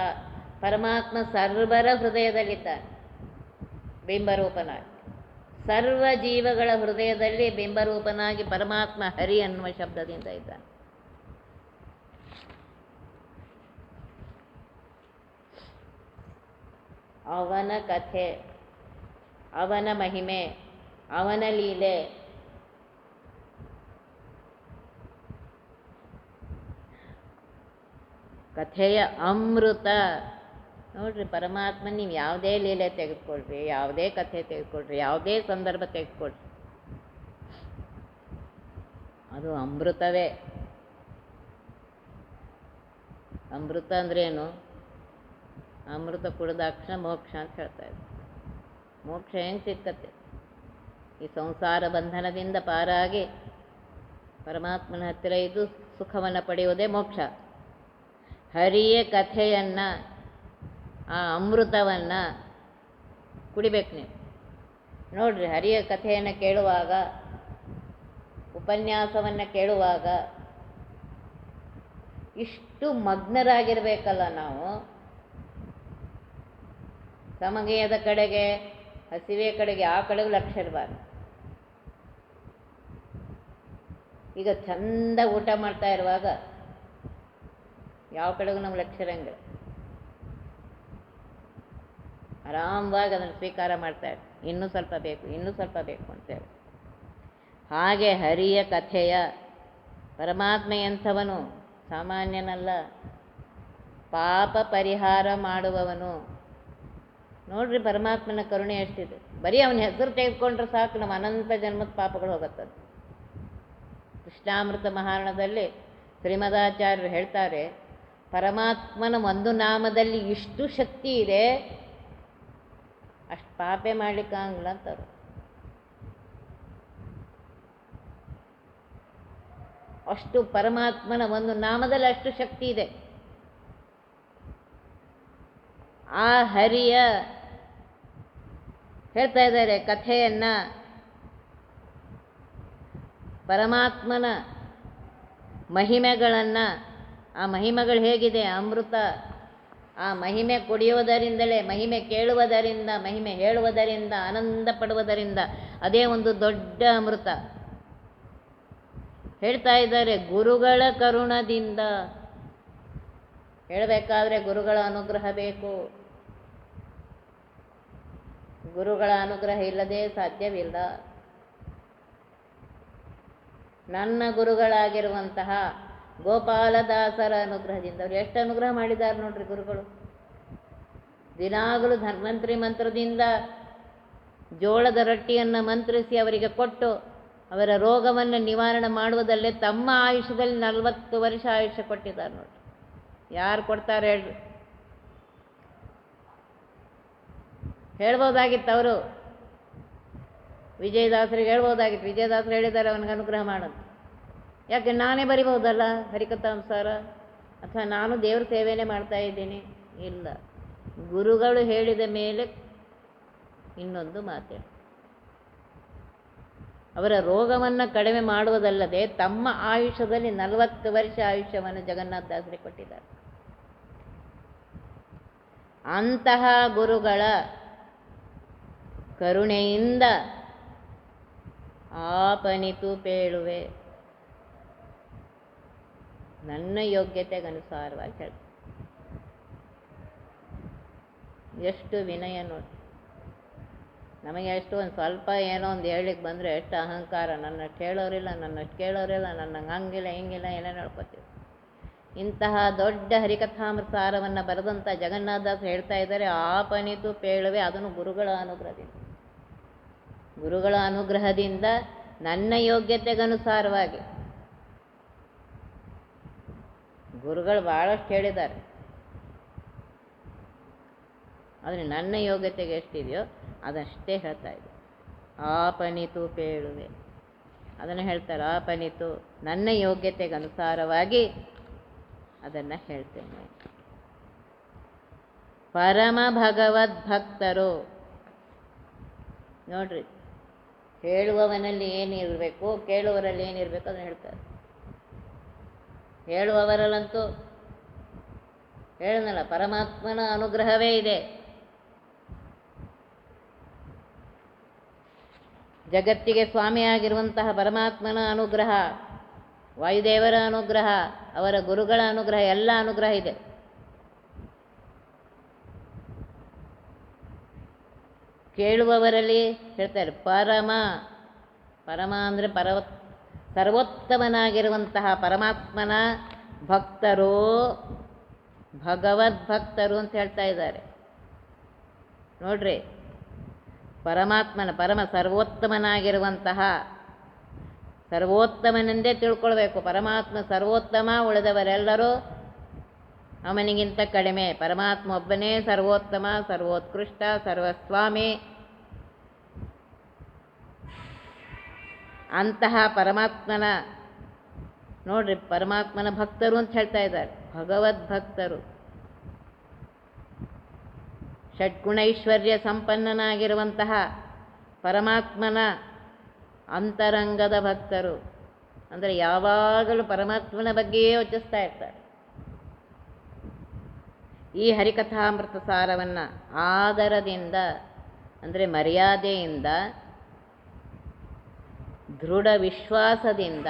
S1: ಪರಮಾತ್ಮ ಸರ್ವರ ಹೃದಯದಲ್ಲಿದ್ದಾನೆ ಬಿಂಬರೂಪನಾಗಿ. ಸರ್ವ ಜೀವಗಳ ಹೃದಯದಲ್ಲಿ ಬಿಂಬರೂಪನಾಗಿ ಪರಮಾತ್ಮ ಹರಿ ಅನ್ನುವ ಶಬ್ದದಿಂದ ಇದ್ದಾನೆ. ಅವನ ಕಥೆ, ಅವನ ಮಹಿಮೆ, ಅವನ ಲೀಲೆ, ಕಥೆಯ ಅಮೃತ. ನೋಡ್ರಿ, ಪರಮಾತ್ಮ ನೀವು ಯಾವುದೇ ಲೀಲೆ ತೆಗೆದುಕೊಳ್ರಿ, ಯಾವುದೇ ಕಥೆ ತೆಗೆದುಕೊಳ್ರಿ, ಯಾವುದೇ ಸಂದರ್ಭ ತೆಗೆದುಕೊಳ್ರಿ, ಅದು ಅಮೃತವೇ. ಅಮೃತ ಅಂದ್ರೇನು? ಅಮೃತ ಕುಡಿದಾಕ್ಷಣ ಮೋಕ್ಷ ಅಂತ ಹೇಳ್ತಾ ಇದ್ದಾರೆ. ಮೋಕ್ಷ ಹೆಂಗೆ ಸಿಕ್ಕತ್ತೆ? ಈ ಸಂಸಾರ ಬಂಧನದಿಂದ ಪಾರಾಗಿ ಪರಮಾತ್ಮನ ಹತ್ತಿರ ಇದ್ದು ಸುಖವನ್ನು ಪಡೆಯುವುದೇ ಮೋಕ್ಷ. ಹರಿಯ ಕಥೆಯನ್ನು, ಆ ಅಮೃತವನ್ನು ಕುಡಿಬೇಕು ನೀವು. ನೋಡ್ರಿ, ಹರಿಯ ಕಥೆಯನ್ನು ಕೇಳುವಾಗ, ಉಪನ್ಯಾಸವನ್ನು ಕೇಳುವಾಗ ಇಷ್ಟು ಮಗ್ನರಾಗಿರಬೇಕಲ್ಲ ನಾವು. ಸಮಗೆಯದ ಕಡೆಗೆ, ಹಸಿವೆ ಕಡೆಗೆ, ಆ ಕಡೆಗೂ ಲಕ್ಷ್ಯ ಇರಬಾರ್ದು. ಈಗ ಚಂದ ಊಟ ಮಾಡ್ತಾ ಇರುವಾಗ ಯಾವ ಕಡೆಗೂ ನಮ್ಮ ಲಕ್ಷ್ಯ ಇರಂಗಿಲ್ಲ, ಆರಾಮವಾಗಿ ಅದನ್ನು ಸ್ವೀಕಾರ ಮಾಡ್ತಾ ಇರ್ತೀವಿ. ಇನ್ನೂ ಸ್ವಲ್ಪ ಬೇಕು, ಇನ್ನೂ ಸ್ವಲ್ಪ ಬೇಕು ಅಂತೇಳಿ. ಹಾಗೆ ಹರಿಯ ಕಥೆಯ, ಪರಮಾತ್ಮ ಎಂಥವನು? ಸಾಮಾನ್ಯನಲ್ಲ, ಪಾಪ ಪರಿಹಾರ ಮಾಡುವವನು. ನೋಡ್ರಿ, ಪರಮಾತ್ಮನ ಕರುಣೆ ಎಷ್ಟಿದೆ. ಬರೀ ಅವನ ಹೆಸರು ತೆಗೆದುಕೊಂಡ್ರೆ ಸಾಕು, ನಮ್ಮ ಅನಂತ ಜನ್ಮದ ಪಾಪಗಳು ಹೋಗುತ್ತದೆ. ಕೃಷ್ಣಾಮೃತ ಮಹಾರಣದಲ್ಲಿ ಶ್ರೀಮದಾಚಾರ್ಯರು ಹೇಳ್ತಾರೆ, ಪರಮಾತ್ಮನ ಒಂದು ನಾಮದಲ್ಲಿ ಇಷ್ಟು ಶಕ್ತಿ ಇದೆ, ಅಷ್ಟು ಪಾಪೇ ಮಾಡ್ಲಿಕ್ಕಾಗಲ್ಲ ಅಂತಾರೆ. ಅಷ್ಟು ಪರಮಾತ್ಮನ ಒಂದು ನಾಮದಲ್ಲಿ ಅಷ್ಟು ಶಕ್ತಿ ಇದೆ. ಆ ಹರಿಯ ಹೇಳ್ತಾ ಇದ್ದಾರೆ ಕಥೆಯನ್ನು, ಪರಮಾತ್ಮನ ಮಹಿಮೆಗಳನ್ನು. ಆ ಮಹಿಮೆಗಳು ಹೇಗಿದೆ? ಅಮೃತ. ಆ ಮಹಿಮೆ ಕುಡಿಯುವುದರಿಂದಲೇ, ಮಹಿಮೆ ಕೇಳುವುದರಿಂದ, ಮಹಿಮೆ ಹೇಳುವುದರಿಂದ, ಆನಂದ ಪಡುವುದರಿಂದ ಅದೇ ಒಂದು ದೊಡ್ಡ ಅಮೃತ. ಹೇಳ್ತಾ ಇದ್ದಾರೆ ಗುರುಗಳ ಕರುಣದಿಂದ. ಹೇಳಬೇಕಾದ್ರೆ ಗುರುಗಳ ಅನುಗ್ರಹ ಬೇಕು. ಗುರುಗಳ ಅನುಗ್ರಹ ಇಲ್ಲದೆ ಸಾಧ್ಯವಿಲ್ಲ. ನನ್ನ ಗುರುಗಳಾಗಿರುವಂತಹ ಗೋಪಾಲದಾಸರ ಅನುಗ್ರಹದಿಂದ, ಅವರು ಎಷ್ಟು ಅನುಗ್ರಹ ಮಾಡಿದ್ದಾರೆ ನೋಡ್ರಿ ಗುರುಗಳು. ದಿನಾಗಲೂ ಧನ್ವಂತರಿ ಮಂತ್ರದಿಂದ ಜೋಳದ ರೊಟ್ಟಿಯನ್ನು ಮಂತ್ರಿಸಿ ಅವರಿಗೆ ಕೊಟ್ಟು ಅವರ ರೋಗವನ್ನು ನಿವಾರಣೆ ಮಾಡುವುದಲ್ಲೇ ತಮ್ಮ ಆಯುಷ್ಯದಲ್ಲಿ 40 ವರ್ಷ ಆಯುಷ್ಯ ಕೊಟ್ಟಿದ್ದಾರೆ ನೋಡ್ರಿ. ಯಾರು ಕೊಡ್ತಾರೆ ಹೇಳ್ರಿ? ಹೇಳ್ಬೋದಾಗಿತ್ತು ಅವರು, ವಿಜಯದಾಸರಿಗೆ ಹೇಳ್ಬೋದಾಗಿತ್ತು. ವಿಜಯದಾಸರು ಹೇಳಿದ್ದಾರೆ ಅವನಿಗೆ ಅನುಗ್ರಹ ಮಾಡೋದು. ಯಾಕೆ ನಾನೇ ಬರಿಬಹುದಲ್ಲ ಹರಿಕಥಾಂಸಾರ, ಅಥವಾ ನಾನು ದೇವ್ರ ಸೇವೆನೇ ಮಾಡ್ತಾ ಇದ್ದೀನಿ? ಇಲ್ಲ, ಗುರುಗಳು ಹೇಳಿದ ಮೇಲೆ ಇನ್ನೊಂದು ಮಾತೆ. ಅವರ ರೋಗವನ್ನು ಕಡಿಮೆ ಮಾಡುವುದಲ್ಲದೆ ತಮ್ಮ ಆಯುಷ್ಯದಲ್ಲಿ 40 ವರ್ಷ ಆಯುಷ್ಯವನ್ನು ಜಗನ್ನಾಥದಾಸರಿಗೆ ಕೊಟ್ಟಿದ್ದಾರೆ. ಅಂತಹ ಗುರುಗಳ ಕರುಣೆಯಿಂದ ಆಪನಿತು ಪೇಳುವೆ, ನನ್ನ ಯೋಗ್ಯತೆಗನುಸಾರವಾಗಿ ಹೇಳ್ತಾರೆ. ಎಷ್ಟು ವಿನಯ ನೋಡಿ. ನಮಗೆ ಎಷ್ಟು ಒಂದು ಸ್ವಲ್ಪ ಏನೋ ಒಂದು ಹೇಳಲಿಕ್ಕೆ ಬಂದರೆ ಎಷ್ಟು ಅಹಂಕಾರ. ನನ್ನಷ್ಟು ಹೇಳೋರಿಲ್ಲ, ನನ್ನಷ್ಟು ಕೇಳೋರಿಲ್ಲ, ನನ್ನಂಗೆ ಹಂಗಿಲ್ಲ ಹಿಂಗಿಲ್ಲ ಏನೇನು ಹೇಳ್ಕೊತೀವಿ. ಇಂತಹ ದೊಡ್ಡ ಹರಿಕಥಾಮೃತ ಸಾರವನ್ನು ಬರೆದಂಥ ಜಗನ್ನಾಥದಾಸ ಹೇಳ್ತಾ ಇದ್ದಾರೆ ಆಪನಿತು ಪೇಳುವೆ, ಅದನ್ನು ಗುರುಗಳ ಅನುಗ್ರಹದಿಂದ. ಗುರುಗಳ ಅನುಗ್ರಹದಿಂದ ನನ್ನ ಯೋಗ್ಯತೆಗನುಸಾರವಾಗಿ. ಗುರುಗಳು ಭಾಳಷ್ಟು ಹೇಳಿದ್ದಾರೆ, ಆದರೆ ನನ್ನ ಯೋಗ್ಯತೆಗೆ ಎಷ್ಟಿದೆಯೋ ಅದಷ್ಟೇ ಹೇಳ್ತಾ ಇದೆ. ಆಪನಿತು ಪೇಳುವೆ ಅದನ್ನು ಹೇಳ್ತಾರೆ. ಆಪನಿತು, ನನ್ನ ಯೋಗ್ಯತೆಗನುಸಾರವಾಗಿ ಅದನ್ನು ಹೇಳ್ತೇನೆ. ಪರಮ ಭಗವದ್ಭಕ್ತರು ನೋಡ್ರಿ, ಹೇಳುವವನಲ್ಲಿ ಏನಿರಬೇಕು, ಕೇಳುವವರಲ್ಲಿ ಏನಿರಬೇಕು ಅದನ್ನು ಹೇಳ್ತಾರೆ. ಹೇಳುವವರಲ್ಲಂತೂ ಹೇಳಿದ್ನಲ್ಲ, ಪರಮಾತ್ಮನ ಅನುಗ್ರಹವೇ ಇದೆ. ಜಗತ್ತಿಗೆ ಸ್ವಾಮಿಯಾಗಿರುವಂತಹ ಪರಮಾತ್ಮನ ಅನುಗ್ರಹ, ವಾಯುದೇವರ ಅನುಗ್ರಹ, ಅವರ ಗುರುಗಳ ಅನುಗ್ರಹ, ಎಲ್ಲ ಅನುಗ್ರಹ ಇದೆ. ಕೇಳುವವರಲ್ಲಿ ಹೇಳ್ತಾರೆ ಪರಮ. ಪರಮ ಅಂದರೆ ಸರ್ವೋತ್ತಮನಾಗಿರುವಂತಹ ಪರಮಾತ್ಮನ ಭಕ್ತರು, ಭಗವದ್ಭಕ್ತರು ಅಂತ ಹೇಳ್ತಾ ಇದ್ದಾರೆ ನೋಡ್ರಿ. ಪರಮಾತ್ಮನ ಪರಮ ಸರ್ವೋತ್ತಮನಾಗಿರುವಂತಹ, ಸರ್ವೋತ್ತಮನೆಂದೇ ತಿಳ್ಕೊಳ್ಬೇಕು. ಪರಮಾತ್ಮ ಸರ್ವೋತ್ತಮ, ಉಳಿದವರೆಲ್ಲರೂ ಅವನಿಗಿಂತ ಕಡಿಮೆ. ಪರಮಾತ್ಮ ಒಬ್ಬನೇ ಸರ್ವೋತ್ತಮ, ಸರ್ವೋತ್ಕೃಷ್ಟ, ಸರ್ವಸ್ವಾಮಿ. ಅಂತಹ ಪರಮಾತ್ಮನ ನೋಡ್ರಿ, ಪರಮಾತ್ಮನ ಭಕ್ತರು ಅಂತ ಹೇಳ್ತಾ ಇದ್ದಾರೆ, ಭಗವದ್ಭಕ್ತರು. ಷಡ್ಗುಣೈಶ್ವರ್ಯ ಸಂಪನ್ನನಾಗಿರುವಂತಹ ಪರಮಾತ್ಮನ ಅಂತರಂಗದ ಭಕ್ತರು. ಅಂದರೆ ಯಾವಾಗಲೂ ಪರಮಾತ್ಮನ ಬಗ್ಗೆಯೇ ಯೋಚಿಸ್ತಾ ಇರ್ತಾರೆ. ಈ ಹರಿಕಥಾಮೃತ ಸಾರವನ್ನು ಆದರದಿಂದ, ಅಂದರೆ ಮರ್ಯಾದೆಯಿಂದ, ದೃಢ ವಿಶ್ವಾಸದಿಂದ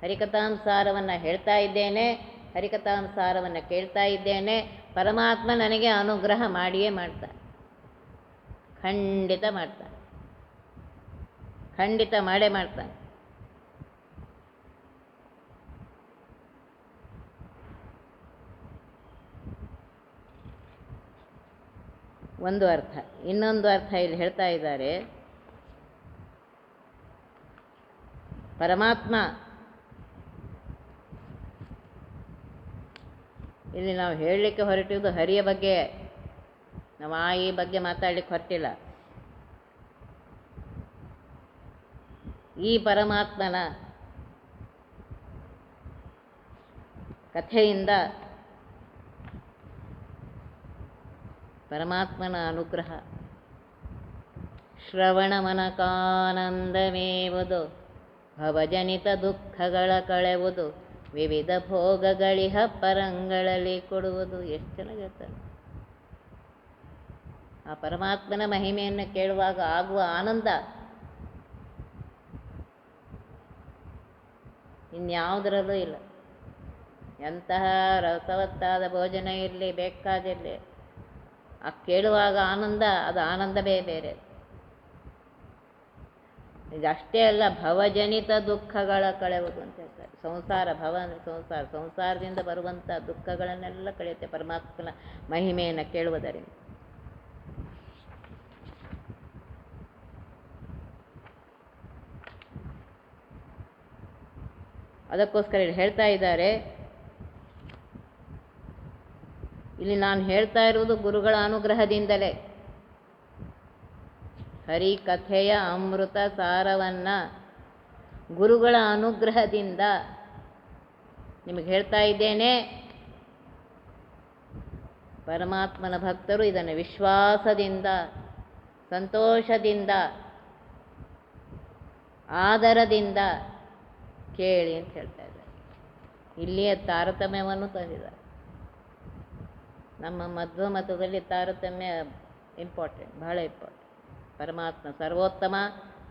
S1: ಹರಿಕಥಾಂಸಾರವನ್ನು ಹೇಳ್ತಾ ಇದ್ದೇನೆ, ಹರಿಕಥಾಂಸಾರವನ್ನು ಕೇಳ್ತಾ ಇದ್ದೇನೆ. ಪರಮಾತ್ಮ ನನಗೆ ಅನುಗ್ರಹ ಮಾಡಿಯೇ ಮಾಡ್ತಾನೆ, ಖಂಡಿತ ಮಾಡ್ತಾನೆ, ಖಂಡಿತ ಮಾಡೇ ಮಾಡ್ತಾನೆ. ಒಂದು ಅರ್ಥ. ಇನ್ನೊಂದು ಅರ್ಥ ಇಲ್ಲಿ ಹೇಳ್ತಾ ಇದ್ದಾರೆ, ಪರಮಾತ್ಮ ಇಲ್ಲಿ ನಾವು ಹೇಳಲಿಕ್ಕೆ ಹೊರಟಿದ್ದು ಹರಿಯ ಬಗ್ಗೆ, ನಾವು ಈ ಬಗ್ಗೆ ಮಾತಾಡಲಿಕ್ಕೆ ಹೊರಟಿಲ್ಲ. ಈ ಪರಮಾತ್ಮನ ಕಥೆಯಿಂದ ಪರಮಾತ್ಮನ ಅನುಗ್ರಹ. ಶ್ರವಣಮನಕಾನಂದಮೇವುದು ಭವಜನಿತ ದುಃಖಗಳ ಕಳೆವುದು ವಿವಿಧ ಭೋಗಗಳಿಹ ಪರಂಗಳಲ್ಲಿ ಕೊಡುವುದು. ಎಷ್ಟು ಚೆನ್ನಾಗಿರ್ತಾರೆ. ಆ ಪರಮಾತ್ಮನ ಮಹಿಮೆಯನ್ನು ಕೇಳುವಾಗ ಆಗುವ ಆನಂದ ಇನ್ಯಾವುದರಲ್ಲೂ ಇಲ್ಲ. ಎಂತಹ ರಸವತ್ತಾದ ಭೋಜನ ಇರಲಿ, ಬೇಕಾದಿರಲಿ, ಆ ಕೇಳುವಾಗ ಆನಂದ, ಅದು ಆನಂದವೇ ಬೇರೆ. ಇದಷ್ಟೇ ಅಲ್ಲ, ಭವಜನಿತ ದುಃಖಗಳ ಕಳೆಯುವುದು ಅಂತ ಹೇಳ್ತಾರೆ. ಸಂಸಾರ, ಭವ ಅಂದರೆ ಸಂಸಾರ, ಸಂಸಾರದಿಂದ ಬರುವಂಥ ದುಃಖಗಳನ್ನೆಲ್ಲ ಕಳೆಯುತ್ತೆ ಪರಮಾತ್ಮನ ಮಹಿಮೆಯನ್ನು ಕೇಳುವುದರಿಂದ. ಅದಕ್ಕೋಸ್ಕರ ಇಲ್ಲಿ ಹೇಳ್ತಾ ಇದ್ದಾರೆ, ಇಲ್ಲಿ ನಾನು ಹೇಳ್ತಾ ಇರುವುದು ಗುರುಗಳ ಅನುಗ್ರಹದಿಂದಲೇ. ಹರಿ ಕಥೆಯ ಅಮೃತ ಸಾರವನ್ನು ಗುರುಗಳ ಅನುಗ್ರಹದಿಂದ ನಿಮಗೆ ಹೇಳ್ತಾ ಇದ್ದೇನೆ. ಪರಮಾತ್ಮನ ಭಕ್ತರು ಇದನ್ನು ವಿಶ್ವಾಸದಿಂದ, ಸಂತೋಷದಿಂದ, ಆದರದಿಂದ ಕೇಳಿ ಅಂತ ಹೇಳ್ತಾ ಇದ್ದಾರೆ. ಇಲ್ಲಿಯ ತಾರತಮ್ಯವನ್ನು ತಂದಿದ್ದಾರೆ. ನಮ್ಮ ಮಧ್ವ ಮತದಲ್ಲಿ ತಾರತಮ್ಯ ಇಂಪಾರ್ಟೆಂಟ್, ಬಹಳ ಇಂಪಾರ್ಟೆಂಟ್. ಪರಮಾತ್ಮ ಸರ್ವೋತ್ತಮ,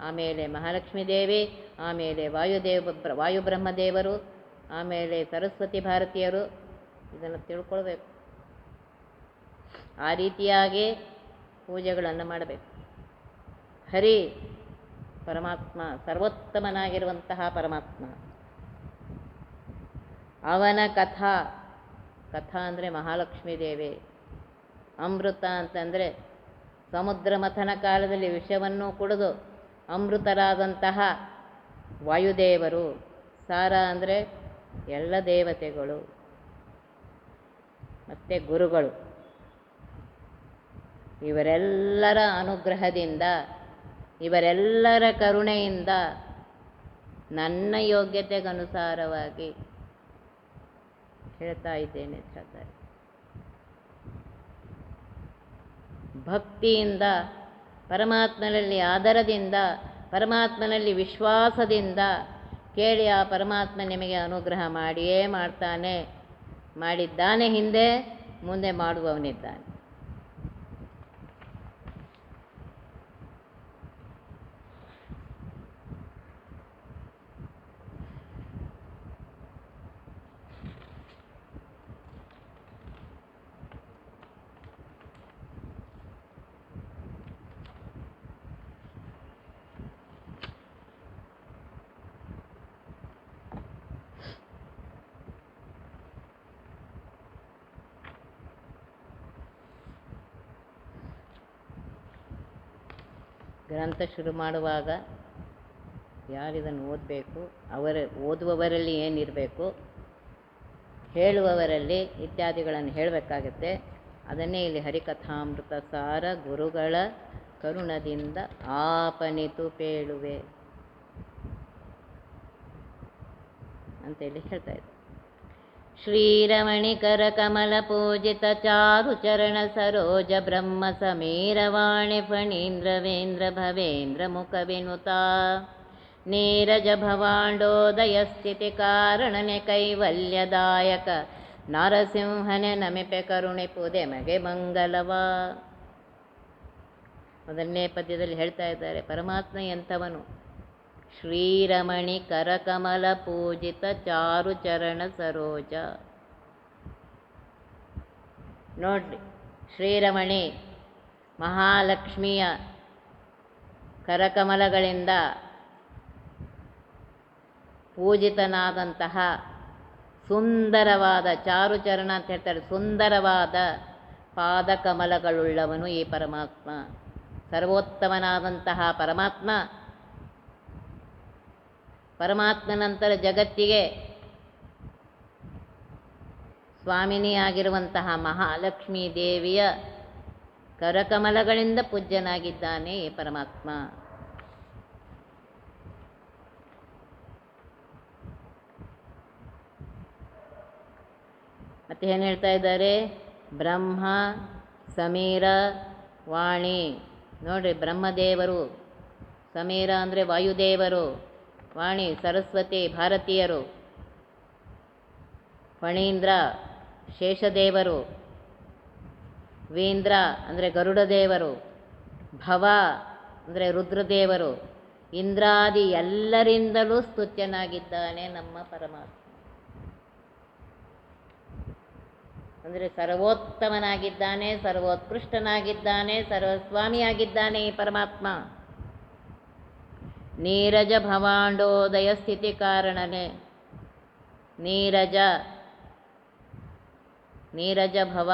S1: ಆಮೇಲೆ ಮಹಾಲಕ್ಷ್ಮೀ ದೇವಿ, ಆಮೇಲೆ ವಾಯುಬ್ರಹ್ಮದೇವರು, ಆಮೇಲೆ ಸರಸ್ವತಿ ಭಾರತೀಯರು. ಇದನ್ನು ತಿಳ್ಕೊಳ್ಬೇಕು. ಆ ರೀತಿಯಾಗಿ ಪೂಜೆಗಳನ್ನು ಮಾಡಬೇಕು. ಹರಿ ಪರಮಾತ್ಮ, ಸರ್ವೋತ್ತಮನಾಗಿರುವಂತಹ ಪರಮಾತ್ಮ. ಅವನ ಕಥಾ, ಕಥಾ ಅಂದರೆ ಮಹಾಲಕ್ಷ್ಮೀ ದೇವಿ. ಅಮೃತ ಅಂತಂದರೆ ಸಮುದ್ರ ಮಥನ ಕಾಲದಲ್ಲಿ ವಿಷವನ್ನು ಕುಡಿದು ಅಮೃತರಾದಂತಹ ವಾಯುದೇವರು. ಸಾರ ಅಂದರೆ ಎಲ್ಲ ದೇವತೆಗಳು ಮತ್ತು ಗುರುಗಳು. ಇವರೆಲ್ಲರ ಅನುಗ್ರಹದಿಂದ, ಇವರೆಲ್ಲರ ಕರುಣೆಯಿಂದ ನನ್ನ ಯೋಗ್ಯತೆಗನುಸಾರವಾಗಿ ಹೇಳ್ತಾ ಇದ್ದೇನೆ ಅಂತ ಹೇಳ್ತಾರೆ. ಭಕ್ತಿಯಿಂದ, ಪರಮಾತ್ಮನಲ್ಲಿ ಆದರದಿಂದ, ಪರಮಾತ್ಮನಲ್ಲಿ ವಿಶ್ವಾಸದಿಂದ ಕೇಳಿ. ಆ ಪರಮಾತ್ಮ ನಿಮಗೆ ಅನುಗ್ರಹ ಮಾಡಿಯೇ ಮಾಡ್ತಾನೆ, ಮಾಡಿದ್ದಾನೆ ಹಿಂದೆ, ಮುಂದೆ ಮಾಡುವವನಿದ್ದಾನೆ. ಗ್ರಂಥ ಶುರು ಮಾಡುವಾಗ ಯಾರಿದನ್ನು ಓದಬೇಕು, ಓದುವವರಲ್ಲಿ ಏನಿರಬೇಕು, ಹೇಳುವವರಲ್ಲಿ ಇತ್ಯಾದಿಗಳನ್ನು ಹೇಳಬೇಕಾಗತ್ತೆ. ಅದನ್ನೇ ಇಲ್ಲಿ ಹರಿಕಥಾಮೃತ ಸಾರ ಗುರುಗಳ ಕರುಣದಿಂದ ಆಪನಿತು ಪೇಳುವೆ ಅಂತೇಳಿ ಹೇಳ್ತಾ ಇದ್ದಾರೆ. ಶ್ರೀರಮಣಿಕರ ಕಮಲ ಪೂಜಿತ ಚಾರು ಚರಣ ಸರೋಜ ಬ್ರಹ್ಮ ಸಮೀರವಾಣಿ ಫಣೀಂದ್ರವೇಂದ್ರ ಭವೇಂದ್ರ ಮುಖ ವಿನುತಾ ನೀರಜ ಭವಾಂಡೋದಯ ಸ್ಥಿತಿ ಕಾರಣನೆ ಕೈವಲ್ಯದಾಯಕ ನರಸಿಂಹನೆ ನಮಿಪೆ ಕರುಣೆ ಪುದೆ ಮಗೆ ಮಂಗಲವ. ಮೊದಲನೇ ಪದ್ಯದಲ್ಲಿ ಹೇಳ್ತಾ ಇದ್ದಾರೆ, ಪರಮಾತ್ಮ ಎಂಥವನು. ಶ್ರೀರಮಣಿ ಕರಕಮಲ ಪೂಜಿತ ಚಾರು ಚರಣ ಸರೋಜ. ನೋಡ್ರಿ, ಶ್ರೀರಮಣಿ ಮಹಾಲಕ್ಷ್ಮಿಯ ಕರಕಮಲಗಳಿಂದ ಪೂಜಿತನಾದಂತಹ ಸುಂದರವಾದ, ಚಾರುಚರಣ ಅಂತ ಹೇಳ್ತಾರೆ, ಸುಂದರವಾದ ಪಾದಕಮಲಗಳುಳ್ಳವನು ಈ ಪರಮಾತ್ಮ. ಸರ್ವೋತ್ತಮನಾದಂತಹ ಪರಮಾತ್ಮ. ಪರಮಾತ್ಮನಂತರ ಜಗತ್ತಿಗೆ ಸ್ವಾಮಿನಿಯಾಗಿರುವಂತಹ ಮಹಾಲಕ್ಷ್ಮೀ ದೇವಿಯ ಕರಕಮಲಗಳಿಂದ ಪೂಜ್ಯನಾಗಿದ್ದಾನೆ ಈ ಪರಮಾತ್ಮ. ಮತ್ತೆ ಏನು ಹೇಳ್ತಾ ಇದ್ದಾರೆ? ಬ್ರಹ್ಮ ಸಮೀರ ವಾಣಿ. ನೋಡ್ರಿ, ಬ್ರಹ್ಮದೇವರು, ಸಮೀರ ಅಂದರೆ ವಾಯುದೇವರು, ವಾಣಿ ಸರಸ್ವತಿ ಭಾರತೀಯರು, ಫಣೀಂದ್ರ ಶೇಷದೇವರು, ವೀಂದ್ರ ಅಂದರೆ ಗರುಡದೇವರು, ಭವ ಅಂದರೆ ರುದ್ರದೇವರು, ಇಂದ್ರಾದಿ ಎಲ್ಲರಿಂದಲೂ ಸ್ತುತ್ಯನಾಗಿದ್ದಾನೆ ನಮ್ಮ ಪರಮಾತ್ಮ. ಅಂದರೆ ಸರ್ವೋತ್ತಮನಾಗಿದ್ದಾನೆ, ಸರ್ವೋತ್ಕೃಷ್ಟನಾಗಿದ್ದಾನೆ, ಸರ್ವಸ್ವಾಮಿಯಾಗಿದ್ದಾನೆ ಈ ಪರಮಾತ್ಮ. ನೀರಜ ಭವಾಂಡೋದಯ ಸ್ಥಿತಿ ಕಾರಣನೇ. ನೀರಜ ಭವ,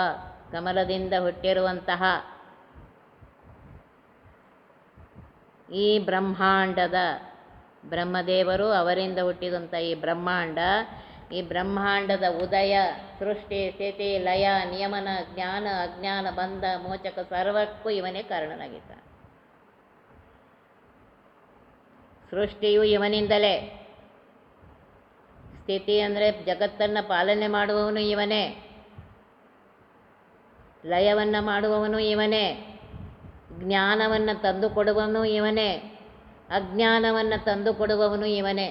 S1: ಕಮಲದಿಂದ ಹುಟ್ಟಿರುವಂತಹ ಈ ಬ್ರಹ್ಮಾಂಡದ, ಬ್ರಹ್ಮದೇವರು ಅವರಿಂದ ಹುಟ್ಟಿದಂಥ ಈ ಬ್ರಹ್ಮಾಂಡದ ಉದಯ, ಸೃಷ್ಟಿ, ಸ್ಥಿತಿ, ಲಯ, ನಿಯಮನ, ಜ್ಞಾನ, ಅಜ್ಞಾನ, ಬಂಧ, ಮೋಚಕ ಸರ್ವಕ್ಕೂ ಇವನೇ ಕಾರಣನಾಗಿದ್ದಾನೆ. ಸೃಷ್ಟಿಯು ಇವನಿಂದಲೇ, ಸ್ಥಿತಿ ಅಂದರೆ ಜಗತ್ತನ್ನು ಪಾಲನೆ ಮಾಡುವವನು ಇವನೇ, ಲಯವನ್ನು ಮಾಡುವವನು ಇವನೇ, ಜ್ಞಾನವನ್ನು ತಂದುಕೊಡುವವನು ಇವನೇ, ಅಜ್ಞಾನವನ್ನು ತಂದುಕೊಡುವವನು ಇವನೇ.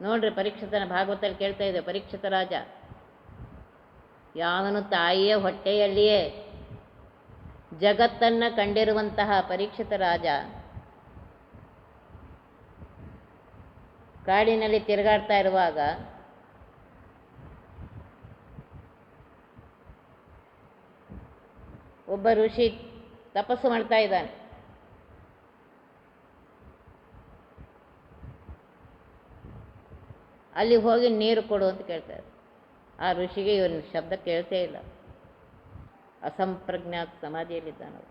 S1: ನೋಡ್ರಿ, ಪರೀಕ್ಷಿತನ ಭಾಗವತಲ್ಲಿ ಕೇಳ್ತಾ ಇದೆ, ಪರೀಕ್ಷಿತ ರಾಜ ಯಾವನು ತಾಯಿಯ ಹೊಟ್ಟೆಯಲ್ಲಿಯೇ ಜಗತ್ತನ್ನು ಕಂಡಿರುವಂತಹ ಪರೀಕ್ಷಿತ ರಾಜ ಕಾಡಿನಲ್ಲಿ ತಿರುಗಾಡ್ತಾ ಇರುವಾಗ ಒಬ್ಬ ಋಷಿ ತಪಸ್ಸು ಮಾಡ್ತಾ ಇದ್ದಾನೆ. ಅಲ್ಲಿ ಹೋಗಿ ನೀರು ಕೊಡು ಅಂತ ಕೇಳ್ತಾರೆ. ಆ ಋಷಿಗೆ ಇವನ ಶಬ್ದ ಕೇಳ್ತೇ ಇಲ್ಲ, ಅಸಂಪ್ರಜ್ಞಾತ ಸಮಾಧಿಯಲ್ಲಿದ್ದಾನವು.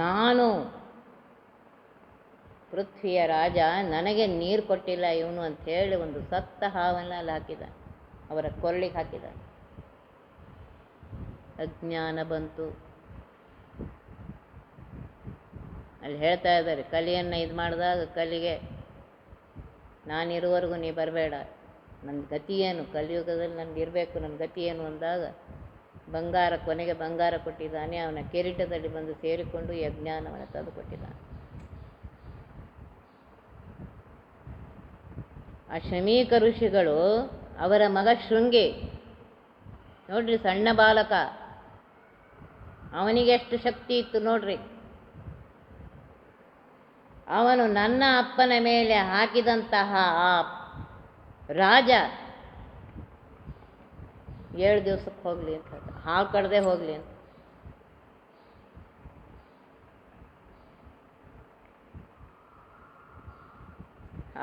S1: ನಾನು ಪೃಥ್ವಿಯ ರಾಜ, ನನಗೆ ನೀರು ಕೊಟ್ಟಿಲ್ಲ ಇವನು ಅಂಥೇಳಿ ಒಂದು ಸತ್ತ ಹಾವನ್ನು ಅಲ್ಲಿ ಹಾಕಿದ, ಅವರ ಕೊರಳಿಗೆ ಹಾಕಿದ. ಅಜ್ಞಾನ ಬಂತು. ಅಲ್ಲಿ ಹೇಳ್ತಾ ಇದ್ದಾರೆ, ಕಲಿಯನ್ನು ಇದು ಮಾಡಿದಾಗ ಕಲಿಗೆ ನಾನಿರುವವರೆಗೂ ನೀ ಬರಬೇಡ, ನನ್ನ ಗತಿ ಏನು, ಕಲಿಯುಗದಲ್ಲಿ ನನಗೆ ಇರಬೇಕು, ನನ್ನ ಗತಿ ಏನು ಅಂದಾಗ ಬಂಗಾರ, ಕೊನೆಗೆ ಬಂಗಾರ ಕೊಟ್ಟಿದ್ದಾನೆ. ಅವನ ಕಿರೀಟದಲ್ಲಿ ಬಂದು ಸೇರಿಕೊಂಡು ಈ ಅಜ್ಞಾನವನ್ನು ತಂದು ಕೊಟ್ಟಿದ್ದಾನೆ. ಆ ಶಮೀಕ ಋಷಿಗಳು, ಅವರ ಮಗ ಶೃಂಗಿ ನೋಡ್ರಿ, ಸಣ್ಣ ಬಾಲಕ, ಅವನಿಗೆ ಎಷ್ಟು ಶಕ್ತಿ ಇತ್ತು ನೋಡ್ರಿ. ಅವನು ನನ್ನ ಅಪ್ಪನ ಮೇಲೆ ಹಾಕಿದಂತಹ ಆ ರಾಜ 7 ದಿವಸಕ್ಕೆ ಹೋಗಲಿ ಅಂತ, ಹಾಲು ಕಡದೆ ಹೋಗಲಿ ಅಂತ.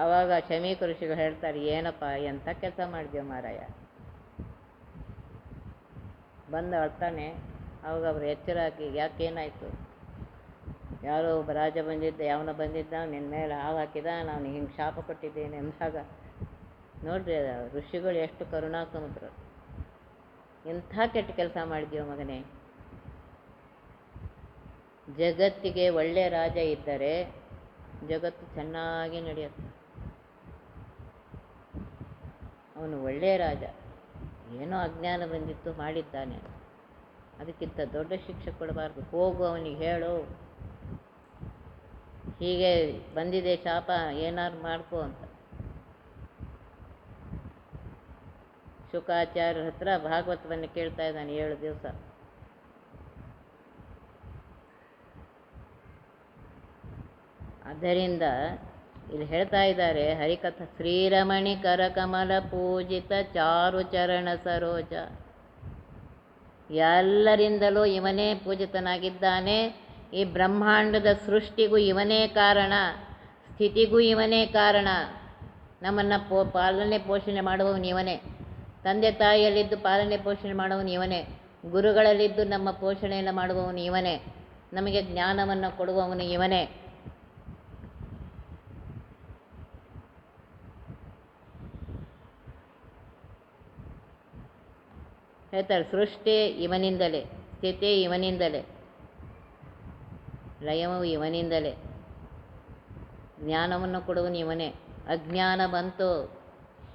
S1: ಆವಾಗ ಶಮೀಕ ಋಷಿಗಳು ಹೇಳ್ತಾರೆ, ಏನಪ್ಪ ಎಂಥ ಕೆಲಸ ಮಾಡಿದ್ಯೋ ಮಾರಾಯ. ಬಂದು ಅಳ್ತಾನೆ. ಆವಾಗ ಅವರು ಎಚ್ಚರ ಹಾಕಿ, ಯಾಕೇನಾಯಿತು, ಯಾರೋ ಒಬ್ಬ ರಾಜ ಬಂದಿದ್ದ, ಯಾವನ ಬಂದಿದ್ದ, ನಿನ್ನ ಮೇಲೆ ಹಾವು ಹಾಕಿದ, ನಾನು ಹಿಂಗೆ ಶಾಪ ಕೊಟ್ಟಿದ್ದೇನೆ ಅಂದಾಗ ನೋಡ್ರಿ, ಋಷಿಗಳು ಎಷ್ಟು ಕರುಣಾ ಸಮುದ್ರ. ಎಂಥ ಕೆಟ್ಟ ಕೆಲಸ ಮಾಡಿದ್ಯೋ ಮಗನೇ. ಜಗತ್ತಿಗೆ ಒಳ್ಳೆ ರಾಜ ಇದ್ದರೆ ಜಗತ್ತು ಚೆನ್ನಾಗಿ ನಡೆಯುತ್ತೆ. ಅವನು ಒಳ್ಳೆಯ ರಾಜ, ಏನೋ ಅಜ್ಞಾನ ಬಂದಿತ್ತು ಮಾಡಿದ್ದಾನೆ, ಅದಕ್ಕಿಂತ ದೊಡ್ಡ ಶಿಕ್ಷೆ ಕೊಡಬಾರ್ದು. ಹೋಗು ಅವನಿಗೆ ಹೇಳು, ಹೀಗೆ ಬಂದಿದೆ ಶಾಪ, ಏನಾರು ಮಾಡ್ಕೋ ಅಂತ. ಶುಕಾಚಾರ್ಯರ ಹತ್ರ ಭಾಗವತವನ್ನು ಕೇಳ್ತಾ ಇದ್ದಾನೆ 7 ದಿವಸ. ಆದ್ದರಿಂದ ಇಲ್ಲಿ ಹೇಳ್ತಾ ಇದ್ದಾರೆ ಹರಿಕಥಾ, ಶ್ರೀರಮಣಿ ಕರಕಮಲ ಪೂಜಿತ ಚಾರು ಚರಣ ಸರೋಜ. ಎಲ್ಲರಿಂದಲೂ ಇವನೇ ಪೂಜಿತನಾಗಿದ್ದಾನೆ. ಈ ಬ್ರಹ್ಮಾಂಡದ ಸೃಷ್ಟಿಗೂ ಇವನೇ ಕಾರಣ, ಸ್ಥಿತಿಗೂ ಇವನೇ ಕಾರಣ. ನಮ್ಮನ್ನು ಪಾಲನೆ ಪೋಷಣೆ ಮಾಡುವವನು ಇವನೇ. ತಂದೆ ತಾಯಿಯಲ್ಲಿದ್ದು ಪಾಲನೆ ಪೋಷಣೆ ಮಾಡುವವನು ಇವನೇ. ಗುರುಗಳಲ್ಲಿದ್ದು ನಮ್ಮ ಪೋಷಣೆಯನ್ನು ಮಾಡುವವನು ಇವನೇ. ನಮಗೆ ಜ್ಞಾನವನ್ನು ಕೊಡುವವನು ಇವನೇ. ಹೇಳ್ತಾರೆ, ಸೃಷ್ಟಿ ಇವನಿಂದಲೇ, ಸ್ಥಿತಿ ಇವನಿಂದಲೇ, ಲಯವೂ ಇವನಿಂದಲೇ. ಜ್ಞಾನವನ್ನು ಕೊಡುವನು ಇವನೇ. ಅಜ್ಞಾನ ಬಂತು,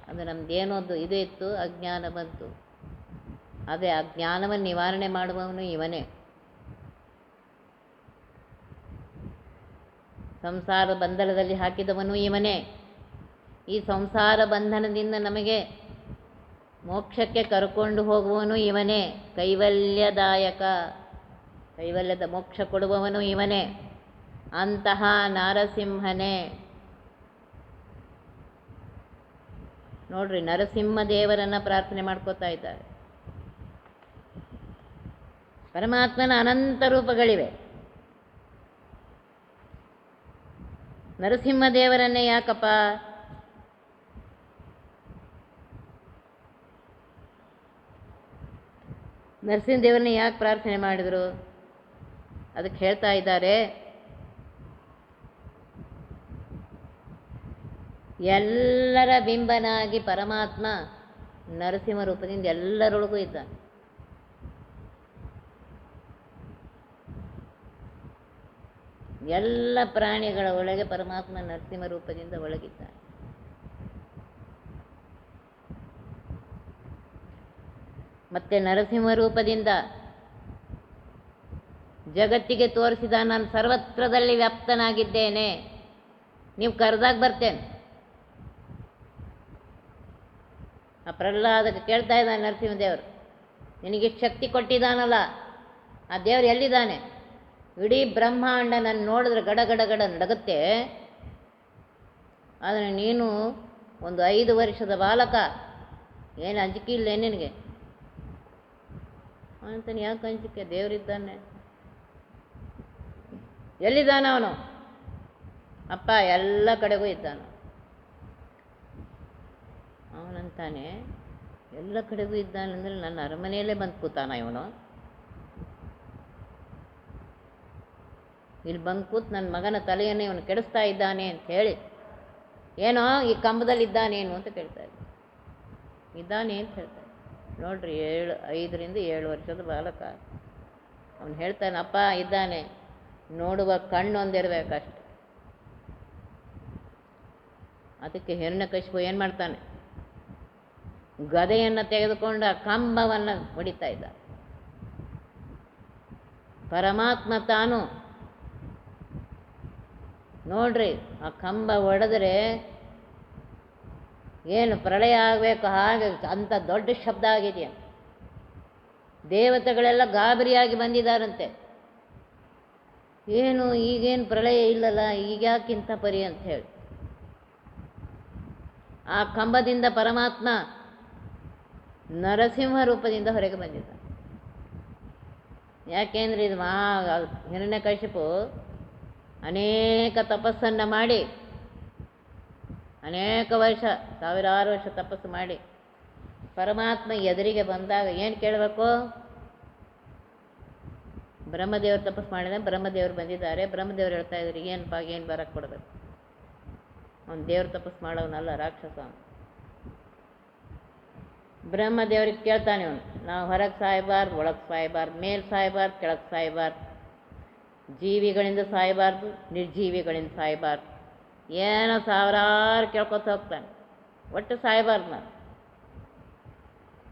S1: ಅದು ನಮ್ಮದೇನೊಂದು ಇದು ಇತ್ತು, ಅಜ್ಞಾನ ಬಂತು. ಅದೇ ಅಜ್ಞಾನವನ್ನು ನಿವಾರಣೆ ಮಾಡುವವನು ಇವನೇ. ಸಂಸಾರ ಬಂಧನದಲ್ಲಿ ಹಾಕಿದವನು ಇವನೇ. ಈ ಸಂಸಾರ ಬಂಧನದಿಂದ ನಮಗೆ ಮೋಕ್ಷಕ್ಕೆ ಕರ್ಕೊಂಡು ಹೋಗುವವನು ಇವನೇ. ಕೈವಲ್ಯದಾಯಕ, ಕೈವಲ್ಯದ ಮೋಕ್ಷ ಕೊಡುವವನು ಇವನೇ. ಅಂತಹ ನರಸಿಂಹನೇ ನೋಡ್ರಿ, ನರಸಿಂಹ ದೇವರನ್ನ ಪ್ರಾರ್ಥನೆ ಮಾಡ್ಕೋತಾ ಇದ್ದಾರೆ. ಪರಮಾತ್ಮನ ಅನಂತ ರೂಪಗಳಿವೆ. ನರಸಿಂಹ ದೇವರನ್ನೇ ಯಾಕಪ್ಪ? ನರಸಿಂಹ ದೇವರನ್ನ ಯಾಕೆ ಪ್ರಾರ್ಥನೆ ಮಾಡಿದರು? ಅದಕ್ಕೆ ಹೇಳ್ತಾ ಇದ್ದಾರೆ, ಎಲ್ಲರ ಬಿಂಬನಾಗಿ ಪರಮಾತ್ಮ ನರಸಿಂಹ ರೂಪದಿಂದ ಎಲ್ಲರೊಳಗೂ ಇದ್ದಾನೆ. ಎಲ್ಲ ಪ್ರಾಣಿಗಳ ಒಳಗೆ ಪರಮಾತ್ಮ ನರಸಿಂಹ ರೂಪದಿಂದ ಒಳಗಿದ್ದಾನೆ. ಮತ್ತೆ ನರಸಿಂಹ ರೂಪದಿಂದ ಜಗತ್ತಿಗೆ ತೋರಿಸಿದ, ನಾನು ಸರ್ವತ್ರದಲ್ಲಿ ವ್ಯಾಪ್ತನಾಗಿದ್ದೇನೆ, ನೀವು ಕರೆದಾಗ ಬರ್ತೇನೆ. ಆ ಪ್ರಹ್ಲಾದಕ್ಕೆ ಕೇಳ್ತಾ ಇದ್ದಾನೆ ನರಸಿಂಹದೇವರು, ನಿನಗಿಷ್ಟು ಶಕ್ತಿ ಕೊಟ್ಟಿದ್ದಾನಲ್ಲ, ಆ ದೇವರು ಎಲ್ಲಿದ್ದಾನೆ? ಇಡೀ ಬ್ರಹ್ಮಾಂಡ ನನ್ನ ನೋಡಿದ್ರೆ ಗಡ ಗಡ ಗಡ ನಡಗುತ್ತೆ, ಆದರೆ ನೀನು ಒಂದು 5 ವರ್ಷದ ಬಾಲಕ, ಏನು ಅಂಜಿಕೆ ಇಲ್ಲ ನಿನಗೆ ಅಂತಾನೆ. ಯಾಕೆ ಅಂಜಿಕೆ? ದೇವರಿದ್ದಾನೆ. ಎಲ್ಲಿದ್ದಾನೆ ಅವನು? ಅಪ್ಪ ಎಲ್ಲ ಕಡೆಗೂ ಇದ್ದಾನೆ. ಅವನಂತಾನೆ, ಎಲ್ಲ ಕಡೆಗೂ ಇದ್ದಾನಂದ್ರೆ ನನ್ನ ಅರಮನೆಯಲ್ಲೇ ಬಂದು ಕೂತಾನ ಇವನು. ಇಲ್ಲಿ ಬಂದು ಕೂತು ನನ್ನ ಮಗನ ತಲೆಯನ್ನು ಇವನು ಕೆಡಿಸ್ತಾ ಇದ್ದಾನೆ ಅಂತ ಹೇಳಿ, ಏನೋ ಈ ಕಂಬದಲ್ಲಿ ಇದ್ದಾನೇನು ಅಂತ ಕೇಳ್ತಾ ಇದ್ದ. ಇದ್ದಾನೆ ಅಂತ ಹೇಳ್ತಾರೆ. ನೋಡ್ರಿ, 5ರಿಂದ 7 ವರ್ಷದ ಬಾಲಕ ಅವನು ಹೇಳ್ತಾನೆ, ಅಪ್ಪ ಇದ್ದಾನೆ, ನೋಡುವ ಕಣ್ಣೊಂದಿರಬೇಕಷ್ಟೆ. ಅದಕ್ಕೆ ಹಿರಣ್ಯಕಶಿಪು ಏನು ಮಾಡ್ತಾನೆ? ಗದೆಯನ್ನು ತೆಗೆದುಕೊಂಡು ಆ ಕಂಬವನ್ನು ಹೊಡಿತಾ ಇದ್ದ. ಪರಮಾತ್ಮ ತಾನು ನೋಡ್ರಿ, ಆ ಕಂಬ ಹೊಡೆದ್ರೆ ಏನು ಪ್ರಳಯ ಆಗಬೇಕು, ಹಾಗೆ ಅಂಥ ದೊಡ್ಡ ಶಬ್ದ ಆಗಿದೆಯಾ. ದೇವತೆಗಳೆಲ್ಲ ಗಾಬರಿಯಾಗಿ ಬಂದಿದ್ದಾರಂತೆ. ಏನು ಈಗೇನು ಪ್ರಳಯ ಇಲ್ಲಲ್ಲ, ಈಗ್ಯಾಕಿಂತ ಪರಿ ಅಂತ ಹೇಳಿ ಆ ಕಂಬದಿಂದ ಪರಮಾತ್ಮ ನರಸಿಂಹ ರೂಪದಿಂದ ಹೊರಗೆ ಬಂದಿದ್ದ. ಯಾಕೆಂದರೆ ಇದು ಹಿರಣ್ಯಕಶಿಪು ಅನೇಕ ತಪಸ್ಸನ್ನು ಮಾಡಿ, ಅನೇಕ ವರ್ಷ, 1000 ವರ್ಷ ತಪಸ್ಸು ಮಾಡಿ ಪರಮಾತ್ಮ ಎದುರಿಗೆ ಬಂದಾಗ ಏನು ಕೇಳಬೇಕು? ಬ್ರಹ್ಮದೇವರು ತಪಸ್ಸು ಮಾಡಿದ, ಬ್ರಹ್ಮದೇವರು ಬಂದಿದ್ದಾರೆ. ಬ್ರಹ್ಮದೇವರು ಹೇಳ್ತಾ ಇದ್ರು, ಏನಪ್ಪ ಏನು ಬರಕ್ಕೆ ಕೊಡಬೇಕು? ಅವ್ನು ದೇವ್ರ ತಪಸ್ಸು ಮಾಡೋನಲ್ಲ, ರಾಕ್ಷಸ. ಬ್ರಹ್ಮದೇವ್ರಿಗೆ ಕೇಳ್ತಾನೆ ಅವನು, ನಾವು ಹೊರಗೆ ಸಾಯಬಾರ್ದು, ಒಳಗೆ ಸಾಯಬಾರ್ದು, ಮೇಲೆ ಸಾಯಬಾರ್ದು, ಕೆಳಗೆ ಸಾಯಬಾರ್ದು, ಜೀವಿಗಳಿಂದ ಸಾಯಬಾರ್ದು, ನಿರ್ಜೀವಿಗಳಿಂದ ಸಾಯಬಾರ್ದು, ಏನೋ 1000 ಕೇಳ್ಕೊತ ಹೋಗ್ತಾನೆ. ಒಟ್ಟು ಸಾಯಬಾರ್ದು ನಾನು.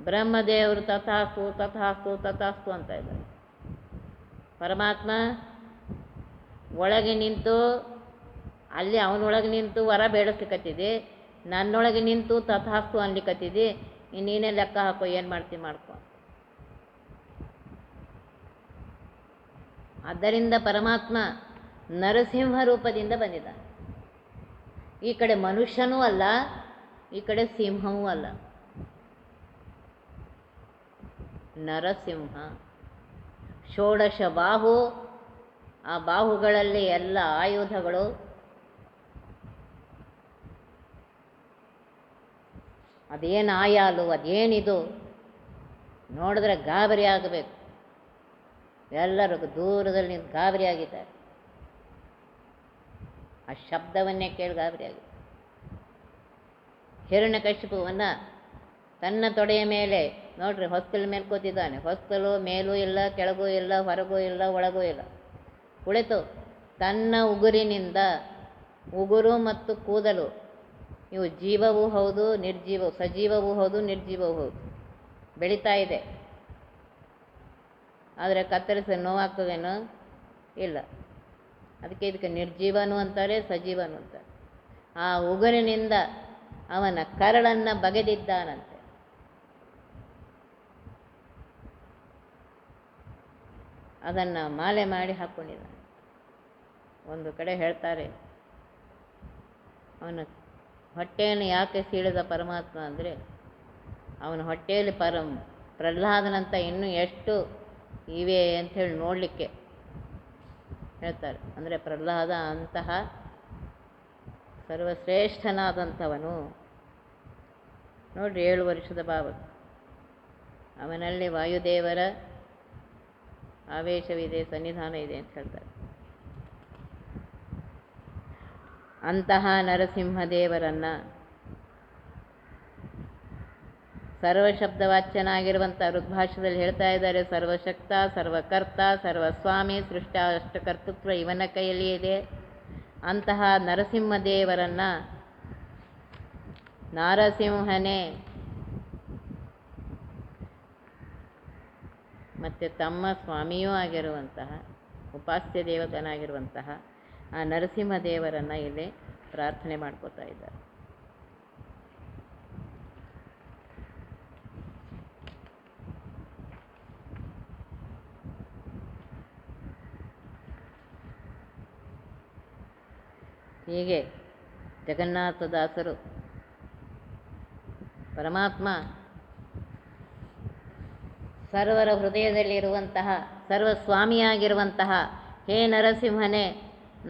S1: ಬ್ರಹ್ಮದೇವರು ತಥಾಸ್ತು ತಥಾಸ್ತು ತಥಾಸ್ತು ಅಂತ ಇದ್ದಾರೆ. ಪರಮಾತ್ಮ ಒಳಗೆ ನಿಂತು, ಅಲ್ಲಿ ಅವನೊಳಗೆ ನಿಂತು ವರ ಬೇಡಿಸ್ಲಿಕ್ಕತ್ತಿದೆ, ನನ್ನೊಳಗೆ ನಿಂತು ತಥಾಸ್ತು ಅನ್ಲಿಕ್ಕತ್ತಿದೆ. ನೀನೇ ಲೆಕ್ಕ ಹಾಕೋ, ಏನು ಮಾಡ್ತೀವಿ ಮಾಡ್ಕೊ. ಆದ್ದರಿಂದ ಪರಮಾತ್ಮ ನರಸಿಂಹ ರೂಪದಿಂದ ಬಂದಿದ್ದಾನೆ. ಈ ಕಡೆ ಮನುಷ್ಯನೂ ಅಲ್ಲ, ಈ ಕಡೆ ಸಿಂಹವೂ ಅಲ್ಲ, ನರಸಿಂಹ. ಷೋಡಶ ಬಾಹು, ಆ ಬಾಹುಗಳಲ್ಲಿ ಎಲ್ಲ ಆಯುಧಗಳು. ಅದೇನು ಆಯಾಲು, ಅದೇನಿದು ನೋಡಿದ್ರೆ ಗಾಬರಿ ಆಗಬೇಕು. ಎಲ್ಲರಿಗೂ ದೂರದಲ್ಲಿ ನಿಂತು ಗಾಬರಿ ಆಗಿದ್ದಾರೆ. ಆ ಶಬ್ದವನ್ನೇ ಕೇಳಿ ಗಾಬರಿ ಆಗಿದೆ. ಹಿರಣ್ಯಕಶಿಪುವನ್ನು ತನ್ನ ತೊಡೆಯ ಮೇಲೆ ನೋಡ್ರಿ, ಹೊಸ್ತಲ ಮೇಲೆ ಕೂತಿದ್ದಾನೆ. ಹೊಸ್ತಲು ಮೇಲೂ ಇಲ್ಲ, ಕೆಳಗೂ ಇಲ್ಲ, ಹೊರಗೂ ಇಲ್ಲ, ಒಳಗೂ ಇಲ್ಲ. ಕುಳಿತು ತನ್ನ ಉಗುರಿನಿಂದ ಉಗುರು ಮತ್ತು ಕೂದಲು ಇವು ಜೀವವೂ ಹೌದು, ನಿರ್ಜೀವವು, ಸಜೀವವೂ ಹೌದು, ನಿರ್ಜೀವವೂ ಹೌದು. ಬೆಳೀತಾ ಇದೆ. ಆದರೆ ಕತ್ತರಿಸಿ ನೋವಾಗ್ತದೇನೋ ಇಲ್ಲ. ಅದಕ್ಕೆ ಇದಕ್ಕೆ ನಿರ್ಜೀವನು ಅಂತಾರೆ, ಸಜೀವನು ಅಂತಾರೆ. ಆ ಉಗುರಿನಿಂದ ಅವನ ಕರಳನ್ನು ಬಗೆದಿದ್ದಾನಂತೆ. ಅದನ್ನು ಮಾಲೆ ಮಾಡಿ ಹಾಕ್ಕೊಂಡಿದ್ದಾನೆ. ಒಂದು ಕಡೆ ಹೇಳ್ತಾರೆ, ಅವನ ಹೊಟ್ಟೆಯನ್ನು ಯಾಕೆ ಸೀಳಿದ ಪರಮಾತ್ಮ ಅಂದರೆ, ಅವನ ಹೊಟ್ಟೆಯಲ್ಲಿ ಪ್ರಹ್ಲಾದನಂತ ಇನ್ನೂ ಎಷ್ಟು ಇವೆ ಅಂಥೇಳಿ ನೋಡಲಿಕ್ಕೆ ಹೇಳ್ತಾರೆ. ಅಂದರೆ ಪ್ರಹ್ಲಾದ ಅಂತಹ ಸರ್ವಶ್ರೇಷ್ಠನಾದಂಥವನು. ನೋಡ್ರಿ, 7 ವರ್ಷದ ಬಾಬ, ಅವನಲ್ಲಿ ವಾಯುದೇವರ ಆವೇಶವಿದೆ, ಸನ್ನಿಧಾನ ಇದೆ ಅಂತ ಹೇಳ್ತಾರೆ. ಅಂತಹ ನರಸಿಂಹದೇವರನ್ನು ಸರ್ವಶಬ್ದವಾಚ್ಯನಾಗಿರುವಂಥ ಋಗ್ಭಾಷ್ಯದಲ್ಲಿ ಹೇಳ್ತಾ ಇದ್ದಾರೆ. ಸರ್ವಶಕ್ತ, ಸರ್ವಕರ್ತ, ಸರ್ವಸ್ವಾಮಿ, ಸೃಷ್ಟ ಅಷ್ಟಕರ್ತೃತ್ವ ಇವನ ಕೈಯಲ್ಲಿ ಇದೆ. ಅಂತಹ ನರಸಿಂಹದೇವರನ್ನು ನಾರಸಿಂಹನೇ ಮತ್ತು ತಮ್ಮ ಸ್ವಾಮಿಯೂ ಆಗಿರುವಂತಹ ಉಪಾಸ್ಯ ದೇವತನಾಗಿರುವಂತಹ ಆ ನರಸಿಂಹದೇವರನ್ನು ಇಲ್ಲಿ ಪ್ರಾರ್ಥನೆ ಮಾಡ್ಕೋತಾ ಇದ್ದಾರೆ. ಹೀಗೆ ಜಗನ್ನಾಥದಾಸರು ಪರಮಾತ್ಮ ಸರ್ವರ ಹೃದಯದಲ್ಲಿರುವಂತಹ ಸರ್ವಸ್ವಾಮಿಯಾಗಿರುವಂತಹ ಹೇ ನರಸಿಂಹನೇ,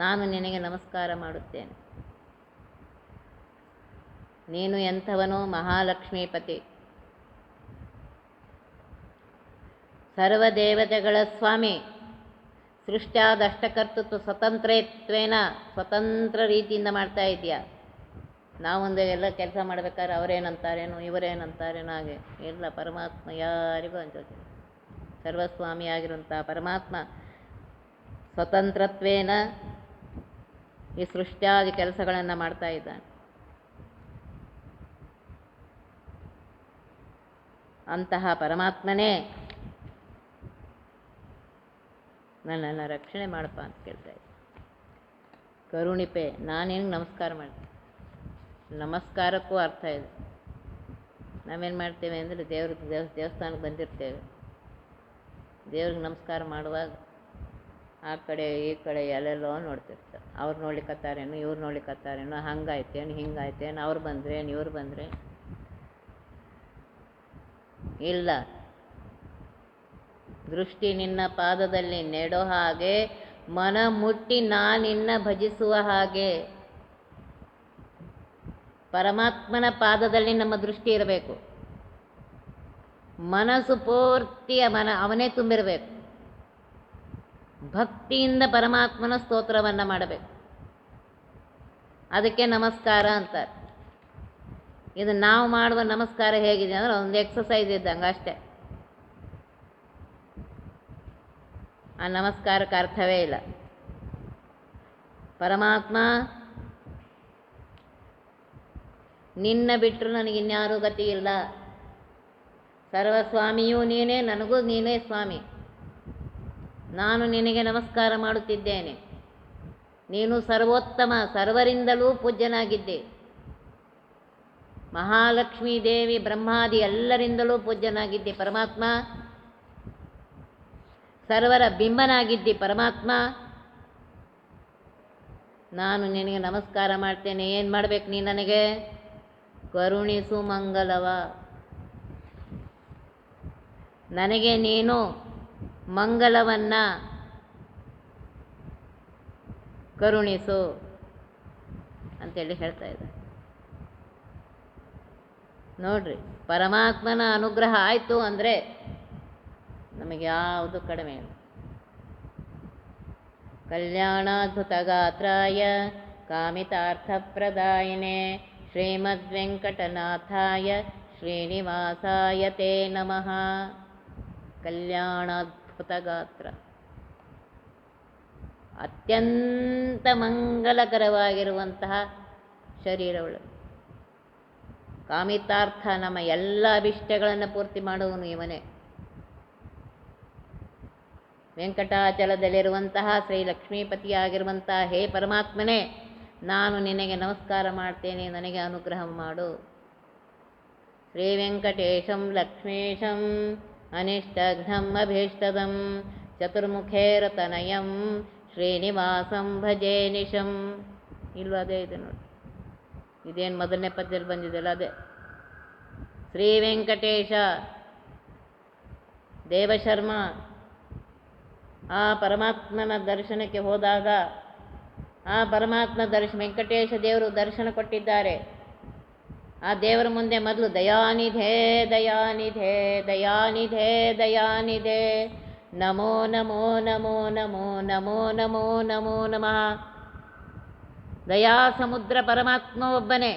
S1: ನಾನು ನಿನಗೆ ನಮಸ್ಕಾರ ಮಾಡುತ್ತೇನೆ. ನೀನು ಎಂಥವನು? ಮಹಾಲಕ್ಷ್ಮೀಪತಿ, ಸರ್ವದೇವತೆಗಳ ಸ್ವಾಮಿ, ಸೃಷ್ಟ್ಯಾದ ಅಷ್ಟಕರ್ತೃತ್ವ ಸ್ವತಂತ್ರತ್ವೇನ ಸ್ವತಂತ್ರ ರೀತಿಯಿಂದ ಮಾಡ್ತಾ ಇದೆಯಾ. ನಾವೊಂದು ಎಲ್ಲ ಕೆಲಸ ಮಾಡ್ಬೇಕಾದ್ರೆ ಅವರೇನಂತಾರೇನೋ ಇವರೇನಂತಾರೇನೋ ಹಾಗೆ ಎಲ್ಲ. ಪರಮಾತ್ಮ ಯಾರಿಗೂ ಅನ್ಸೋದಿಲ್ಲ. ಸರ್ವಸ್ವಾಮಿಯಾಗಿರುವಂಥ ಪರಮಾತ್ಮ ಸ್ವತಂತ್ರತ್ವೇನ ಈ ಸೃಷ್ಟ್ಯಾದಿ ಕೆಲಸಗಳನ್ನು ಮಾಡ್ತಾ ಇದ್ದಾನೆ. ಅಂತಹ ಪರಮಾತ್ಮನೇ ನನ್ನನ್ನು ರಕ್ಷಣೆ ಮಾಡಪ್ಪ ಅಂತ ಕೇಳ್ತಾ ಇದ್ದೆ. ಕರುಣಿಪೆ, ನಾನೇನು ನಮಸ್ಕಾರ ಮಾಡ್ತೀನಿ. ನಮಸ್ಕಾರಕ್ಕೂ ಅರ್ಥ ಇದೆ. ನಾವೇನು ಮಾಡ್ತೇವೆ ಅಂದರೆ ದೇವಸ್ಥಾನಕ್ಕೆ ಬಂದಿರ್ತೇವೆ. ದೇವ್ರಿಗೆ ನಮಸ್ಕಾರ ಮಾಡುವಾಗ ಆ ಕಡೆ ಈ ಕಡೆ ಎಲ್ಲೆಲ್ಲೋ ನೋಡ್ತಿರ್ತಾರೆ. ಅವ್ರು ನೋಡ್ಲಿಕ್ಕತ್ತಾರೇನು, ಇವ್ರು ನೋಡ್ಲಿಕ್ಕತ್ತಾರೇನು, ಹಂಗಾಯ್ತೇನು ಹಿಂಗಾಯ್ತೇನು, ಅವ್ರು ಬಂದ್ರೇನು ಇವ್ರು ಬಂದರೆ ಇಲ್ಲ. ದೃಷ್ಟಿ ನಿನ್ನ ಪಾದದಲ್ಲಿ ನೆಡೋ ಹಾಗೆ, ಮನ ಮುಟ್ಟಿ ನಾನಿನ್ನ ಭಜಿಸುವ ಹಾಗೆ. ಪರಮಾತ್ಮನ ಪಾದದಲ್ಲಿ ನಮ್ಮ ದೃಷ್ಟಿ ಇರಬೇಕು. ಮನಸ್ಸು ಪೂರ್ತಿಯ ಅವನೇ ತುಂಬಿರಬೇಕು. ಭಕ್ತಿಯಿಂದ ಪರಮಾತ್ಮನ ಸ್ತೋತ್ರವನ್ನು ಮಾಡಬೇಕು. ಅದಕ್ಕೆ ನಮಸ್ಕಾರ ಅಂತಾರೆ. ಇದು ನಾವು ಮಾಡುವ ನಮಸ್ಕಾರ ಹೇಗಿದೆ ಅಂದರೆ ಒಂದು ಎಕ್ಸಸೈಸ್ ಇದ್ದಂಗೆ ಅಷ್ಟೇ. ಆ ನಮಸ್ಕಾರಕ್ಕೆ ಅರ್ಥವೇ ಇಲ್ಲ. ಪರಮಾತ್ಮ, ನಿನ್ನ ಬಿಟ್ಟರು ನನಗಿನ್ಯಾರೂ ಗತಿ ಇಲ್ಲ. ಸರ್ವಸ್ವಾಮಿಯೂ ನೀನೇ, ನನಗೂ ನೀನೇ ಸ್ವಾಮಿ. ನಾನು ನಿನಗೆ ನಮಸ್ಕಾರ ಮಾಡುತ್ತಿದ್ದೇನೆ. ನೀನು ಸರ್ವೋತ್ತಮ, ಸರ್ವರಿಂದಲೂ ಪೂಜ್ಯನಾಗಿದ್ದೆ. ಮಹಾಲಕ್ಷ್ಮೀ ದೇವಿ, ಬ್ರಹ್ಮಾದಿ ಎಲ್ಲರಿಂದಲೂ ಪೂಜ್ಯನಾಗಿದ್ದೆ ಪರಮಾತ್ಮ. ಸರ್ವರ ಬಿಂಬನಾಗಿದ್ದಿ ಪರಮಾತ್ಮ. ನಾನು ನಿನಗೆ ನಮಸ್ಕಾರ ಮಾಡ್ತೇನೆ. ಏನು ಮಾಡಬೇಕು ನೀ ನನಗೆ? ಕರುಣಿಸು ಮಂಗಲವ. ನನಗೆ ನೀನು ಮಂಗಲವನ್ನು ಕರುಣಿಸು ಅಂತೇಳಿ ಹೇಳ್ತಾ ಇದ್ದಾರೆ. ನೋಡ್ರಿ, ಪರಮಾತ್ಮನ ಅನುಗ್ರಹ ಆಯಿತು ಅಂದರೆ ನಮಗೆ ಯಾವುದು ಕಡಿಮೆ ಇಲ್ಲ. ಕಲ್ಯಾಣಾದ್ಭುತಗಾತ್ರಾಯ ಕಾಮಿತಾರ್ಥಪ್ರದಾಯಿನೇ ಶ್ರೀಮದ್ವೆಂಕಟನಾಥಾಯ ಶ್ರೀನಿವಾಸಾಯ ತೇ ನಮಃ. ಕಲ್ಯಾಣಾದ್ಭುತಗಾತ್ರ, ಅತ್ಯಂತ ಮಂಗಲಕರವಾಗಿರುವಂತಹ ಶರೀರಗಳು. ಕಾಮಿತಾರ್ಥ, ನಮ್ಮ ಎಲ್ಲ ಅಭಿಷ್ಟಗಳನ್ನು ಪೂರ್ತಿ ಮಾಡುವನು ಇವನೇ. ವೆಂಕಟಾಚಲದಲ್ಲಿರುವಂತಹ ಶ್ರೀ ಲಕ್ಷ್ಮೀಪತಿಯಾಗಿರುವಂತಹ ಹೇ ಪರಮಾತ್ಮನೇ, ನಾನು ನಿನಗೆ ನಮಸ್ಕಾರ ಮಾಡ್ತೇನೆ, ನನಗೆ ಅನುಗ್ರಹ ಮಾಡು. ಶ್ರೀ ವೆಂಕಟೇಶಂ ಲಕ್ಷ್ಮೀಶಂ ಅನಿಷ್ಟಘ್ನಂ ಅಭೀಷ್ಟದಂ ಚತುರ್ಮುಖೇರತನಯಂ ಶ್ರೀನಿವಾಸಂ ಭಜೆ ನಿಶಂ. ಇಲ್ವಾ? ಅದೇ ಇದೆ ನೋಡಿ, ಇದೇನು ಮೊದಲನೇ ಪದ್ಯದಲ್ಲಿ ಬಂದಿದೆಯಲ್ಲ ಅದೇ. ಶ್ರೀ ವೆಂಕಟೇಶ ದೇವಶರ್ಮ ಆ ಪರಮಾತ್ಮನ ದರ್ಶನಕ್ಕೆ ಹೋದಾಗ ಆ ಪರಮಾತ್ಮ ವೆಂಕಟೇಶ ದೇವರು ದರ್ಶನ ಕೊಟ್ಟಿದ್ದಾರೆ. ಆ ದೇವರ ಮುಂದೆ ಮೊದಲು ದಯಾನಿಧೇ ದಯಾನಿಧೇ ದಯಾನಿಧೇ ದಯಾನಿಧೇ ನಮೋ ನಮೋ ನಮೋ ನಮೋ ನಮೋ ನಮೋ ನಮೋ ನಮಃ. ದಯಾ ಸಮುದ್ರ ಪರಮಾತ್ಮ ಒಬ್ಬನೇ.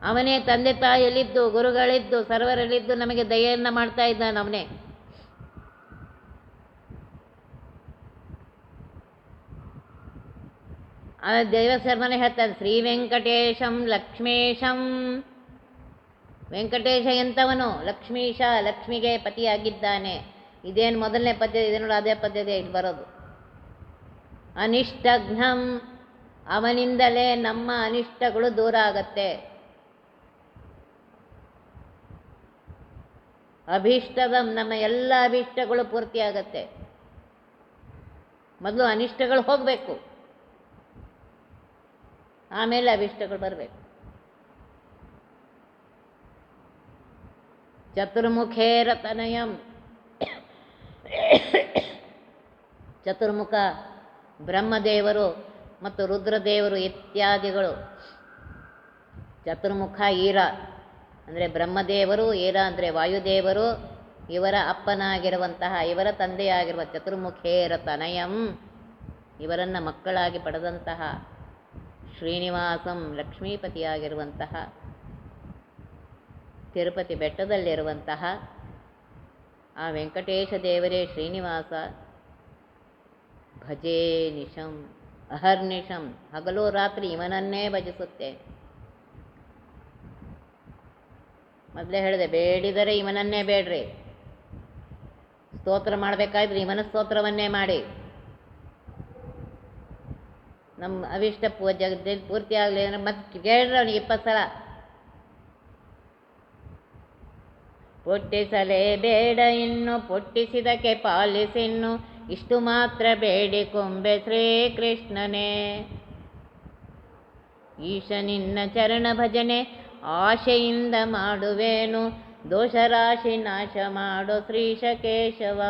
S1: ಅವನೇ ತಂದೆ ತಾಯಿಯಲ್ಲಿದ್ದು, ಗುರುಗಳಿದ್ದು, ಸರ್ವರಲ್ಲಿದ್ದು ನಮಗೆ ದಯೆಯನ್ನು ಮಾಡ್ತಾ ಇದ್ದಾನೆ ಅವನೇ. ಆ ದೇವಶರ್ಮನೇ ಹೇಳ್ತಾನೆ, ಶ್ರೀ ವೆಂಕಟೇಶಂ ಲಕ್ಷ್ಮೀಶಂ. ವೆಂಕಟೇಶ ಎಂಥವನು? ಲಕ್ಷ್ಮೀಶ, ಲಕ್ಷ್ಮಿಗೆ ಪತಿಯಾಗಿದ್ದಾನೆ. ಇದೇನು ಮೊದಲನೇ ಪದ್ಯ ಇದೆ ನೋಡಿ, ಅದೇ ಪದ್ಯದೇ ಇಲ್ಲಿ ಬರೋದು. ಅನಿಷ್ಟಘ್ನಂ, ಅವನಿಂದಲೇ ನಮ್ಮ ಅನಿಷ್ಟಗಳು ದೂರ ಆಗತ್ತೆ. ಅಭೀಷ್ಟದಂ, ನಮ್ಮ ಎಲ್ಲ ಅಭೀಷ್ಟಗಳು ಪೂರ್ತಿ ಆಗತ್ತೆ. ಮೊದಲು ಅನಿಷ್ಟಗಳು ಹೋಗಬೇಕು, ಆಮೇಲೆ ಅಭಿಷ್ಟಗಳು ಬರಬೇಕು. ಚತುರ್ಮುಖೇರತನಯಂ, ಚತುರ್ಮುಖ ಬ್ರಹ್ಮದೇವರು ಮತ್ತು ರುದ್ರದೇವರು ಇತ್ಯಾದಿಗಳು. ಚತುರ್ಮುಖ ಈರ ಅಂದರೆ ಬ್ರಹ್ಮದೇವರು, ಈರ ಅಂದರೆ ವಾಯುದೇವರು, ಇವರ ಅಪ್ಪನಾಗಿರುವಂತಹ, ಇವರ ತಂದೆಯಾಗಿರುವ ಚತುರ್ಮುಖೇರತನಯಂ, ಇವರನ್ನು ಮಕ್ಕಳಾಗಿ ಪಡೆದಂತಹ ಶ್ರೀನಿವಾಸಂ, ಲಕ್ಷ್ಮೀಪತಿಯಾಗಿರುವಂತಹ, ತಿರುಪತಿ ಬೆಟ್ಟದಲ್ಲಿರುವಂತಹ ಆ ವೆಂಕಟೇಶ ದೇವರೇ ಶ್ರೀನಿವಾಸ. ಭಜೇ ನಿಶಂ, ಅಹರ್ನಿಶಂ, ಹಗಲು ರಾತ್ರಿ ಇವನನ್ನೇ ಭಜಿಸುತ್ತೇನೆ. ಮೊದಲೇ ಹೇಳಿದೆ, ಬೇಡಿದರೆ ಇವನನ್ನೇ ಬೇಡ್ರಿ. ಸ್ತೋತ್ರ ಮಾಡಬೇಕಾದ್ರೆ ಇವನ ಸ್ತೋತ್ರವನ್ನೇ ಮಾಡಿ. ನಮ್ಮ ಅವಿಷ್ಟ ಜಗದಲ್ಲಿ ಪೂರ್ತಿ ಆಗಲಿ ಅಂದರೆ ಮತ್ತೆ ಕೇಳ್ರಿ ಅವನಿಗೆ 20 ಸಲ. ಪೊಟ್ಟಿಸಲೇ ಬೇಡ ಇನ್ನು, ಪೊಟ್ಟಿಸಿದಕ್ಕೆ ಪಾಲಿಸಿನ್ನು, ಇಷ್ಟು ಮಾತ್ರ ಬೇಡಿಕೊಂಬೆ ಶ್ರೀಕೃಷ್ಣನೇ. ಈಶ ನಿನ್ನ ಚರಣ ಭಜನೆ ಆಶೆಯಿಂದ ಮಾಡುವೇನು, ದೋಷರಾಶಿ ನಾಶ ಮಾಡೋ ಶ್ರೀಶ ಕೇಶವ.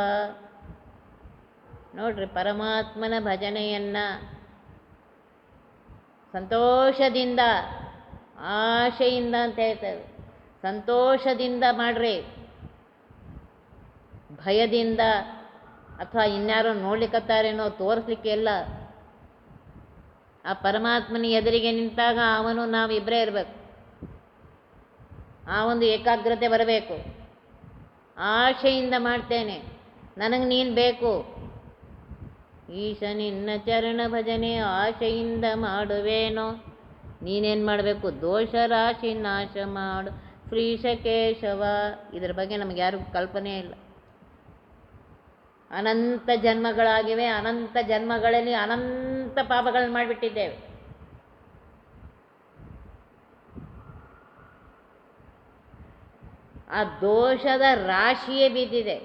S1: ನೋಡ್ರಿ, ಪರಮಾತ್ಮನ ಭಜನೆಯನ್ನು ಸಂತೋಷದಿಂದ, ಆಶೆಯಿಂದ ಅಂತ ಹೇಳ್ತೇವೆ, ಸಂತೋಷದಿಂದ ಮಾಡ್ರಿ. ಭಯದಿಂದ ಅಥವಾ ಇನ್ಯಾರೋ ನೋಡ್ಲಿಕ್ಕತ್ತಾರೇನೋ ತೋರಿಸ್ಲಿಕ್ಕೆ ಎಲ್ಲ. ಆ ಪರಮಾತ್ಮನ ಎದುರಿಗೆ ನಿಂತಾಗ ಅವನು ನಾವಿಬ್ಬರೇ ಇರಬೇಕು. ಆ ಒಂದು ಏಕಾಗ್ರತೆ ಬರಬೇಕು. ಆಶೆಯಿಂದ ಮಾಡ್ತೇನೆ, ನನಗೆ ನೀನು ಬೇಕು. ಈಶ ನಿನ್ನ ಚರಣ ಭಜನೆ ಆಶೆಯಿಂದ ಮಾಡುವೇನೋ. ನೀನೇನು ಮಾಡಬೇಕು? ದೋಷ ರಾಶಿ ನಾಶ ಮಾಡು ಶ್ರೀಶ ಕೇಶವ. ಇದರ ಬಗ್ಗೆ ನಮಗೆ ಯಾರಿಗೂ ಕಲ್ಪನೆ ಇಲ್ಲ. ಅನಂತ ಜನ್ಮಗಳಾಗಿವೆ, ಅನಂತ ಜನ್ಮಗಳಲ್ಲಿ ಅನಂತ ಪಾಪಗಳನ್ನು ಮಾಡಿಬಿಟ್ಟಿದ್ದೇವೆ. ಆ ದೋಷದ ರಾಶಿಯೇ ಬಿದ್ದಿದೆ.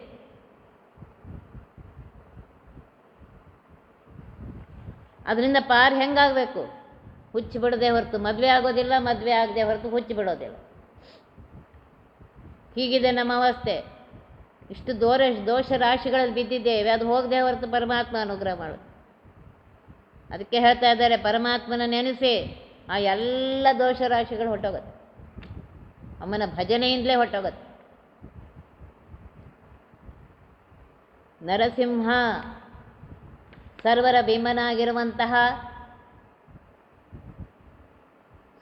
S1: ಅದರಿಂದ ಪಾರು ಹೆಂಗಾಗಬೇಕು? ಹುಚ್ಚಿ ಬಿಡದೆ ಹೊರತು ಮದುವೆ ಆಗೋದಿಲ್ಲ, ಮದುವೆ ಆಗದೆ ಹೊರತು ಹುಚ್ಚಿ ಬಿಡೋದಿಲ್ಲ. ಹೀಗಿದೆ ನಮ್ಮ ಅವಸ್ಥೆ. ಇಷ್ಟು ದೋಷ ರಾಶಿಗಳಲ್ಲಿ ಬಿದ್ದಿದ್ದೇವೆ, ಅದು ಹೋಗದೆ ಹೊರತು ಪರಮಾತ್ಮ ಅನುಗ್ರಹ ಮಾಡು. ಅದಕ್ಕೆ ಹೇಳ್ತಾ ಇದ್ದಾರೆ, ಪರಮಾತ್ಮನ ನೆನೆಸಿ ಆ ಎಲ್ಲ ದೋಷ ರಾಶಿಗಳು ಹೊಟ್ಟೋಗುತ್ತೆ. ಅಮ್ಮನ ಭಜನೆಯಿಂದಲೇ ಹೊಟ್ಟೋಗುತ್ತೆ. ನರಸಿಂಹ, ಸರ್ವರ ಭೀಮನಾಗಿರುವಂತಹ,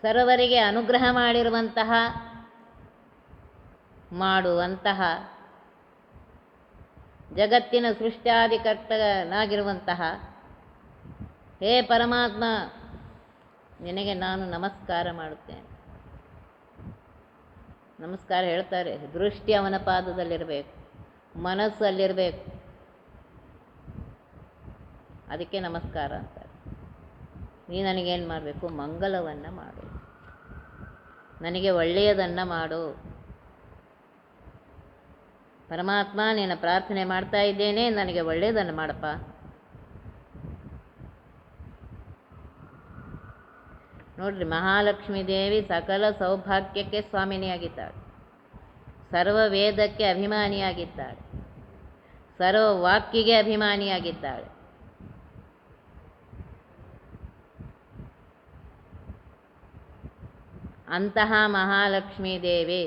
S1: ಸರ್ವರಿಗೆ ಅನುಗ್ರಹ ಮಾಡಿರುವಂತಹ, ಮಾಡುವಂತಹ, ಜಗತ್ತಿನ ಸೃಷ್ಟ್ಯಾದಿಕರ್ತನಾಗಿರುವಂತಹ ಹೇ ಪರಮಾತ್ಮ, ನಿನಗೆ ನಾನು ನಮಸ್ಕಾರ ಮಾಡುತ್ತೇನೆ. ನಮಸ್ಕಾರ ಹೇಳ್ತಾರೆ, ದೃಷ್ಟಿ ಅವನ ಪಾದದಲ್ಲಿರಬೇಕು, ಮನಸ್ಸು ಅಲ್ಲಿರಬೇಕು, ಅದಕ್ಕೆ ನಮಸ್ಕಾರ ಅಂತಾರೆ. ನೀ ನನಗೇನು ಮಾಡಬೇಕು? ಮಂಗಲವನ್ನು ಮಾಡು, ನನಗೆ ಒಳ್ಳೆಯದನ್ನು ಮಾಡು. ಪರಮಾತ್ಮ, ನಿನ್ನ ಪ್ರಾರ್ಥನೆ ಮಾಡ್ತಾ ಇದ್ದೇನೆ, ನನಗೆ ಒಳ್ಳೆಯದನ್ನು ಮಾಡಪ್ಪ. ನೋಡ್ರಿ, ಮಹಾಲಕ್ಷ್ಮೀ ದೇವಿ ಸಕಲ ಸೌಭಾಗ್ಯಕ್ಕೆ ಸ್ವಾಮಿನಿಯಾಗಿದ್ದಾಳೆ, ಸರ್ವ ವೇದಕ್ಕೆ ಅಭಿಮಾನಿಯಾಗಿದ್ದಾಳೆ, ಸರ್ವ ವಾಕ್ಕಿಗೆ ಅಭಿಮಾನಿಯಾಗಿದ್ದಾಳೆ. ಅಂತಹ ಮಹಾಲಕ್ಷ್ಮೀ ದೇವಿ,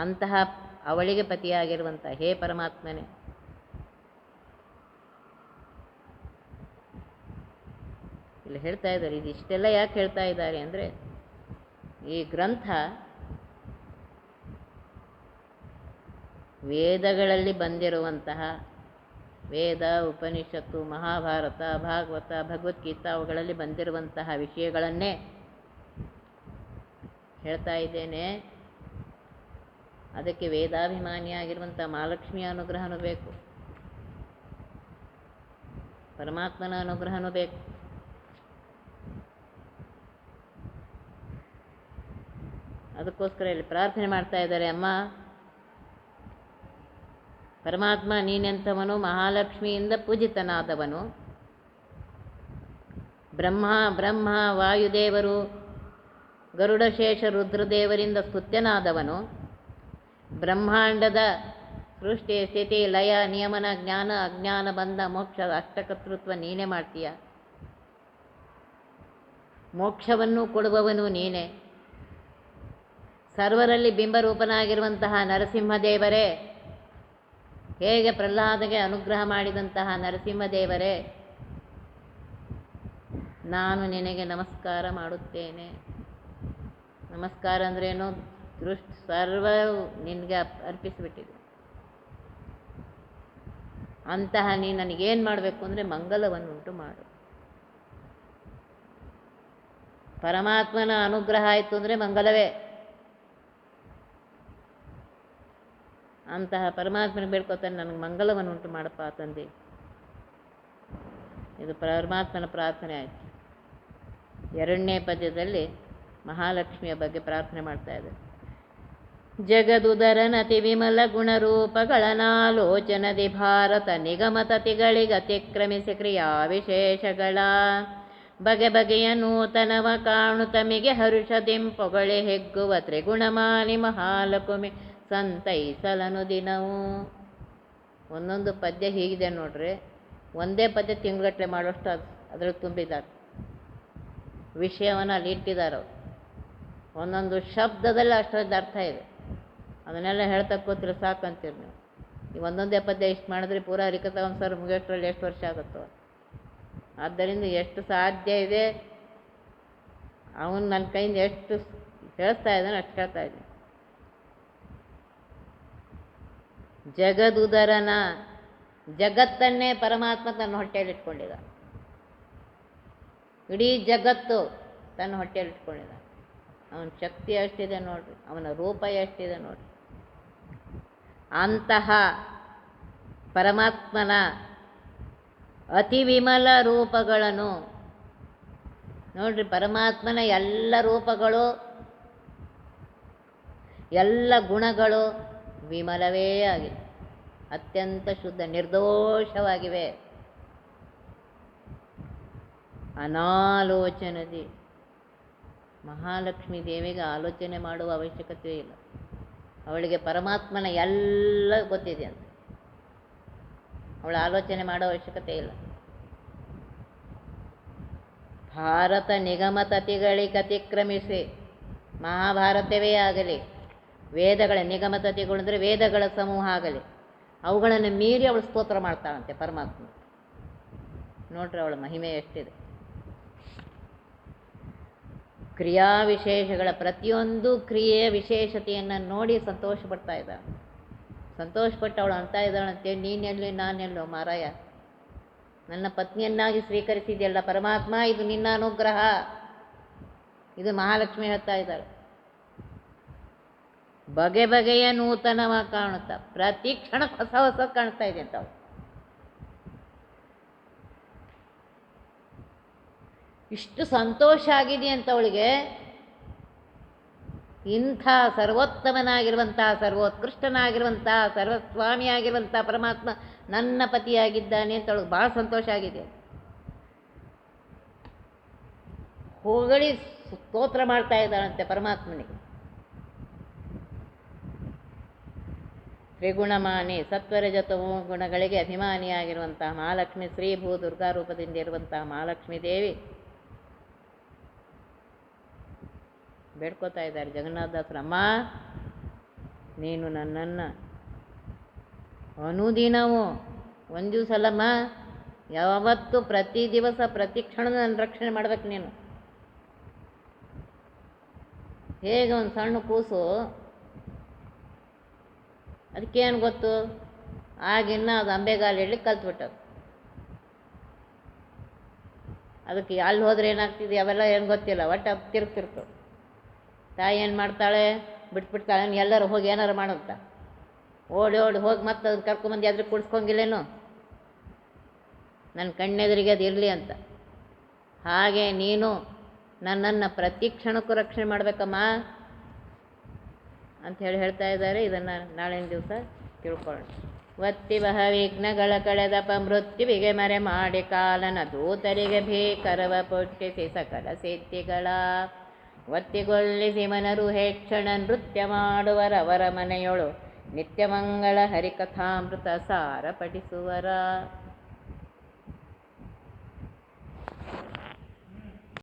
S1: ಅಂತಹ ಅವಳಿಗೆ ಪತಿಯಾಗಿರುವಂಥ ಹೇ ಪರಮಾತ್ಮನೇ, ಇಲ್ಲಿ ಹೇಳ್ತಾ ಇದ್ದಾರೆ. ಇದಿಷ್ಟೆಲ್ಲ ಯಾಕೆ ಹೇಳ್ತಾ ಇದ್ದಾರೆ ಅಂದರೆ, ಈ ಗ್ರಂಥ ವೇದಗಳಲ್ಲಿ ಬಂದಿರುವಂತಹ, ವೇದ, ಉಪನಿಷತ್ತು, ಮಹಾಭಾರತ, ಭಾಗವತ, ಭಗವದ್ಗೀತಾ ಅವುಗಳಲ್ಲಿ ಬಂದಿರುವಂತಹ ವಿಷಯಗಳನ್ನೇ ಹೇಳ್ತಾ ಇದ್ದೇನೆ. ಅದಕ್ಕೆ ವೇದಾಭಿಮಾನಿಯಾಗಿರುವಂಥ ಮಹಾಲಕ್ಷ್ಮಿಯ ಅನುಗ್ರಹನೂ ಬೇಕು, ಪರಮಾತ್ಮನ ಅನುಗ್ರಹನೂ ಬೇಕು. ಅದಕ್ಕೋಸ್ಕರ ಇಲ್ಲಿ ಪ್ರಾರ್ಥನೆ ಮಾಡ್ತಾ ಇದ್ದಾರೆ. ಅಮ್ಮ ಪರಮಾತ್ಮ, ನೀನೆಂಥವನು? ಮಹಾಲಕ್ಷ್ಮಿಯಿಂದ ಪೂಜಿತನಾದವನು. ಬ್ರಹ್ಮ ವಾಯುದೇವರು, ಗರುಡಶೇಷ ರುದ್ರದೇವರಿಂದ ಸ್ತುತ್ಯನಾದವನು. ಬ್ರಹ್ಮಾಂಡದ ಸೃಷ್ಟಿ, ಸ್ಥಿತಿ, ಲಯ, ನಿಯಮನ, ಜ್ಞಾನ, ಅಜ್ಞಾನ, ಬಂಧ, ಮೋಕ್ಷ ಅಷ್ಟಕರ್ತೃತ್ವ ನೀನೇ ಮಾಡ್ತೀಯ. ಮೋಕ್ಷವನ್ನು ಕೊಡುವವನು ನೀನೇ. ಸರ್ವರಲ್ಲಿ ಬಿಂಬರೂಪನಾಗಿರುವಂತಹ ನರಸಿಂಹದೇವರೇ, ಹೇಗೆ ಪ್ರಹ್ಲಾದಗೆ ಅನುಗ್ರಹ ಮಾಡಿದಂತಹ ನರಸಿಂಹದೇವರೇ, ನಾನು ನಿನಗೆ ನಮಸ್ಕಾರ ಮಾಡುತ್ತೇನೆ. ನಮಸ್ಕಾರ ಅಂದ್ರೇನು? ಸರ್ವ ನಿನಗೆ ಅರ್ಪಿಸಿಬಿಟ್ಟಿದೆ. ಅಂತಹ ನೀ ನನಗೇನು ಮಾಡಬೇಕು ಅಂದರೆ ಮಂಗಲವನ್ನುಂಟು ಮಾಡು. ಪರಮಾತ್ಮನ ಅನುಗ್ರಹ ಆಯಿತು ಅಂದರೆ ಮಂಗಲವೇ. ಅಂತಹ ಪರಮಾತ್ಮನ ಬೇಡ್ಕೊತಾನೆ, ನನಗೆ ಮಂಗಲವನ್ನು ಉಂಟು ಮಾಡಪ್ಪ ತಂದೆ. ಇದು ಪರಮಾತ್ಮನ ಪ್ರಾರ್ಥನೆ ಆಯಿತು. ಎರಡನೇ ಪದ್ಯದಲ್ಲಿ ಮಹಾಲಕ್ಷ್ಮಿಯ ಬಗ್ಗೆ ಪ್ರಾರ್ಥನೆ ಮಾಡ್ತಾ ಇದೆ. ಜಗದುದರನತಿ ವಿಮಲ ಗುಣರೂಪಗಳನಾಲೋಚನದಿ ಭಾರತ ನಿಗಮತತಿಗಳಿಗತಿಕ್ರಮಿಸಿ ಕ್ರಿಯಾ ವಿಶೇಷಗಳ ಬಗೆ ಬಗೆಯ ನೂತನವ ಕಾಣು ತಮಿಗೆ ಹರುಷದಿಂ ಪೊಗಳೆ ಹೆಗ್ಗುವ ತ್ರಿಗುಣಮಾಲಿ ಮಹಾಲಕ್ಷ್ಮಿ ಸಂತೈಸಲನು ದಿನವು. ಒಂದೊಂದು ಪದ್ಯ ಹೀಗಿದೆ ನೋಡ್ರಿ, ಒಂದೇ ಪದ್ಯ ತಿಂಗಳಗಟ್ಟಲೆ ಮಾಡೋಷ್ಟು ಅದ್ರಲ್ಲಿ ತುಂಬಿದ್ದಾರೆ. ವಿಷಯವನ್ನು ಅಲ್ಲಿ ಇಟ್ಟಿದ್ದಾರೆ. ಒಂದೊಂದು ಶಬ್ದದಲ್ಲಿ ಅಷ್ಟೊಂದು ಅರ್ಥ ಇದೆ. ಅದನ್ನೆಲ್ಲ ಹೇಳ್ತಾ ಕೂತ್ರೆ ಸಾಕಂತೀರಿ ನೀವು. ಈ ಒಂದೊಂದೇ ಪದ್ಯ ಇಷ್ಟು ಮಾಡಿದ್ರೆ ಪೂರಾ ಹರಿಕಥಾಂಸಾರ ಮುಗಿಯೋಷ್ಟರಲ್ಲಿ ಎಷ್ಟು ವರ್ಷ ಆಗುತ್ತೋ. ಆದ್ದರಿಂದ ಎಷ್ಟು ಸಾಧ್ಯ ಇದೆ ಅವನು ನನ್ನ ಕೈಯಿಂದ ಎಷ್ಟು ಹೇಳ್ತಾ ಇದ್ದಾನೆ ಅಷ್ಟು ಹೇಳ್ತಾ ಇದ್ದೀನಿ. ಜಗದುದರನ, ಜಗತ್ತನ್ನೇ ಪರಮಾತ್ಮ ತನ್ನ ಹೊಟ್ಟೆಯಲ್ಲಿ ಇಟ್ಕೊಂಡಿದ್ದ. ಇಡೀ ಜಗತ್ತು ತನ್ನ ಹೊಟ್ಟೆಯಲ್ಲಿ ಇಟ್ಕೊಂಡಿದ್ದ. ಅವನ ಶಕ್ತಿ ಎಷ್ಟಿದೆ ನೋಡ್ರಿ, ಅವನ ರೂಪ ಎಷ್ಟಿದೆ ನೋಡ್ರಿ. ಅಂತಹ ಪರಮಾತ್ಮನ ಅತಿ ವಿಮಲ ರೂಪಗಳನ್ನು ನೋಡ್ರಿ. ಪರಮಾತ್ಮನ ಎಲ್ಲ ರೂಪಗಳು, ಎಲ್ಲ ಗುಣಗಳು ವಿಮಲವೇ ಆಗಿದೆ, ಅತ್ಯಂತ ಶುದ್ಧ ನಿರ್ದೋಷವಾಗಿವೆ. ಅನಾಲೋಚನದಿ ಮಹಾಲಕ್ಷ್ಮೀ ದೇವಿಗೆ ಆಲೋಚನೆ ಮಾಡುವ ಅವಶ್ಯಕತೆ ಇಲ್ಲ. ಅವಳಿಗೆ ಪರಮಾತ್ಮನ ಎಲ್ಲ ಗೊತ್ತಿದೆ ಅಂತ. ಅವಳು ಆಲೋಚನೆ ಮಾಡೋ ಅವಶ್ಯಕತೆ ಇಲ್ಲ. ಭಾರತ ನಿಗಮತತಿಗಳಿಗತಿಕ್ರಮಿಸಿ, ಮಹಾಭಾರತವೇ ಆಗಲಿ, ವೇದಗಳ ನಿಗಮತತಿಗಳು ಅಂದರೆ ವೇದಗಳ ಸಮೂಹ ಆಗಲಿ, ಅವುಗಳನ್ನು ಮೀರಿ ಅವಳು ಸ್ತೋತ್ರ ಮಾಡ್ತಾಳಂತೆ ಪರಮಾತ್ಮ. ನೋಡ್ರಿ ಅವಳ ಮಹಿಮೆ ಎಷ್ಟಿದೆ. ಕ್ರಿಯಾ ವಿಶೇಷಗಳ ಪ್ರತಿಯೊಂದು ಕ್ರಿಯೆಯ ವಿಶೇಷತೆಯನ್ನು ನೋಡಿ ಸಂತೋಷ ಪಡ್ತಾ ಇದ್ದಾಳೆ. ಸಂತೋಷಪಟ್ಟು ಅವಳು ಅಂತ ಇದ್ದಾಳಂತೆ, ನೀನೆಲ್ಲಿ ನಾನೆಲ್ಲೋ ಮಾರಾಯ, ನನ್ನ ಪತ್ನಿಯನ್ನಾಗಿ ಸ್ವೀಕರಿಸಿದೆಯಲ್ಲ ಪರಮಾತ್ಮ, ಇದು ನಿನ್ನ ಅನುಗ್ರಹ. ಇದು ಮಹಾಲಕ್ಷ್ಮಿ ಹೇಳ್ತಾ ಇದ್ದಾಳೆ. ಬಗೆ ಬಗೆಯ ನೂತನವಾಗಿ ಕಾಣುತ್ತಾ, ಪ್ರತಿ ಕ್ಷಣಕ್ಕೆ ಹೊಸ ಹೊಸ ಕಾಣ್ತಾ ಇದೆ ಅಂತ ಅವಳು. ಇಷ್ಟು ಸಂತೋಷ ಆಗಿದೆ ಅಂತ ಅವಳಿಗೆ. ಇಂಥ ಸರ್ವೋತ್ತಮನಾಗಿರುವಂತಹ, ಸರ್ವೋತ್ಕೃಷ್ಟನಾಗಿರುವಂತಹ, ಸರ್ವಸ್ವಾಮಿಯಾಗಿರುವಂತಹ ಪರಮಾತ್ಮ ನನ್ನ ಪತಿಯಾಗಿದ್ದಾನೆ ಅಂತ ಅವಳಿಗೆ ಭಾಳ ಸಂತೋಷ ಆಗಿದೆ. ಹೊಗಳಿ ಸ್ತೋತ್ರ ಮಾಡ್ತಾ ಇದ್ದಾಳಂತೆ ಪರಮಾತ್ಮನಿಗೆ. ತ್ರಿಗುಣಮಾನಿ, ಸತ್ವರಜತಮೋ ಗುಣಗಳಿಗೆ ಅಭಿಮಾನಿಯಾಗಿರುವಂತಹ ಮಹಾಲಕ್ಷ್ಮಿ, ಶ್ರೀ ಭೂ ದುರ್ಗಾ ರೂಪದಿಂದ ಇರುವಂತಹ ಮಹಾಲಕ್ಷ್ಮೀ ದೇವಿ ಬೇಡ್ಕೋತಾ ಇದ್ದಾರೆ ಜಗನ್ನಾಥದಾಸರು, ಅಮ್ಮ ನೀನು ನನ್ನನ್ನು ಅನುದಿನವೂ ಒಂದು ದಿವಸ ಅಲ್ಲಮ್ಮ, ಯಾವತ್ತು ಪ್ರತಿ ದಿವಸ ಪ್ರತಿ ಕ್ಷಣ ನನ್ನ ರಕ್ಷಣೆ ಮಾಡ್ಬೇಕು ನೀನು. ಹೇಗೆ ಒಂದು ಸಣ್ಣ ಕೂಸು, ಅದಕ್ಕೇನು ಗೊತ್ತು, ಆಗಿನ್ನ ಅದು ಅಂಬೆಗಾಲು ಇಡ್ಲಿಕ್ಕೆ ಕಲ್ತ್ಬಿಟ್ಟದು. ಅದಕ್ಕೆ ಅಲ್ಲಿ ಹೋದ್ರೆ ಏನಾಗ್ತಿದೆ ಅವೆಲ್ಲ ಏನು ಗೊತ್ತಿಲ್ಲ, ಒಟ್ಟು ಅದು ತಿರುಗ್ತಿರ್ತವೆ. ತಾಯಿ ಏನು ಮಾಡ್ತಾಳೆ, ಬಿಟ್ಬಿಡ್ತಾಳೆ, ಎಲ್ಲರೂ ಹೋಗಿ ಏನಾರು ಮಾಡುತ್ತಾ, ಓಡಿ ಓಡಿ ಹೋಗಿ ಮತ್ತೆ ಅದನ್ನು ಕರ್ಕೊಂಬಂದು ಅದ್ರ ಕುಡಿಸ್ಕೊಂಗಿಲ್ಲೇನು, ನನ್ನ ಕಣ್ಣೆದುರಿಗೆ ಅದು ಇರಲಿ ಅಂತ. ಹಾಗೆ ನೀನು ನನ್ನನ್ನು ಪ್ರತಿ ಕ್ಷಣಕ್ಕೂ ರಕ್ಷಣೆ ಮಾಡಬೇಕಮ್ಮ ಅಂಥೇಳಿ ಹೇಳ್ತಾ ಇದ್ದಾರೆ. ಇದನ್ನು ನಾಳಿನ ದಿವಸ ತಿಳ್ಕೊಳ್ಳೋಣ. ಒತ್ತಿ ಬಹ ವಿಘ್ನಗಳ ಕಳೆದಪ ಮೃತ್ಯುವಿಗೆ ಮರೆ ಮಾಡಿ ಕಾಲನ ದೂತರಿಗೆ ಭೀಕರವ ಪುಟ್ಟಿಸಿ ಸಕಲ ಸಿದ್ಧಿಗಳ ಒತ್ತಿಗೊಳ್ಳಿಸಿ ಮನರು ಹೇಕ್ಷಣ ನೃತ್ಯ ಮಾಡುವರವರ ಮನೆಯೊಳು ನಿತ್ಯಮಂಗಳ ಹರಿಕಥಾಮೃತ ಸಾರ ಪಠಿಸುವರ.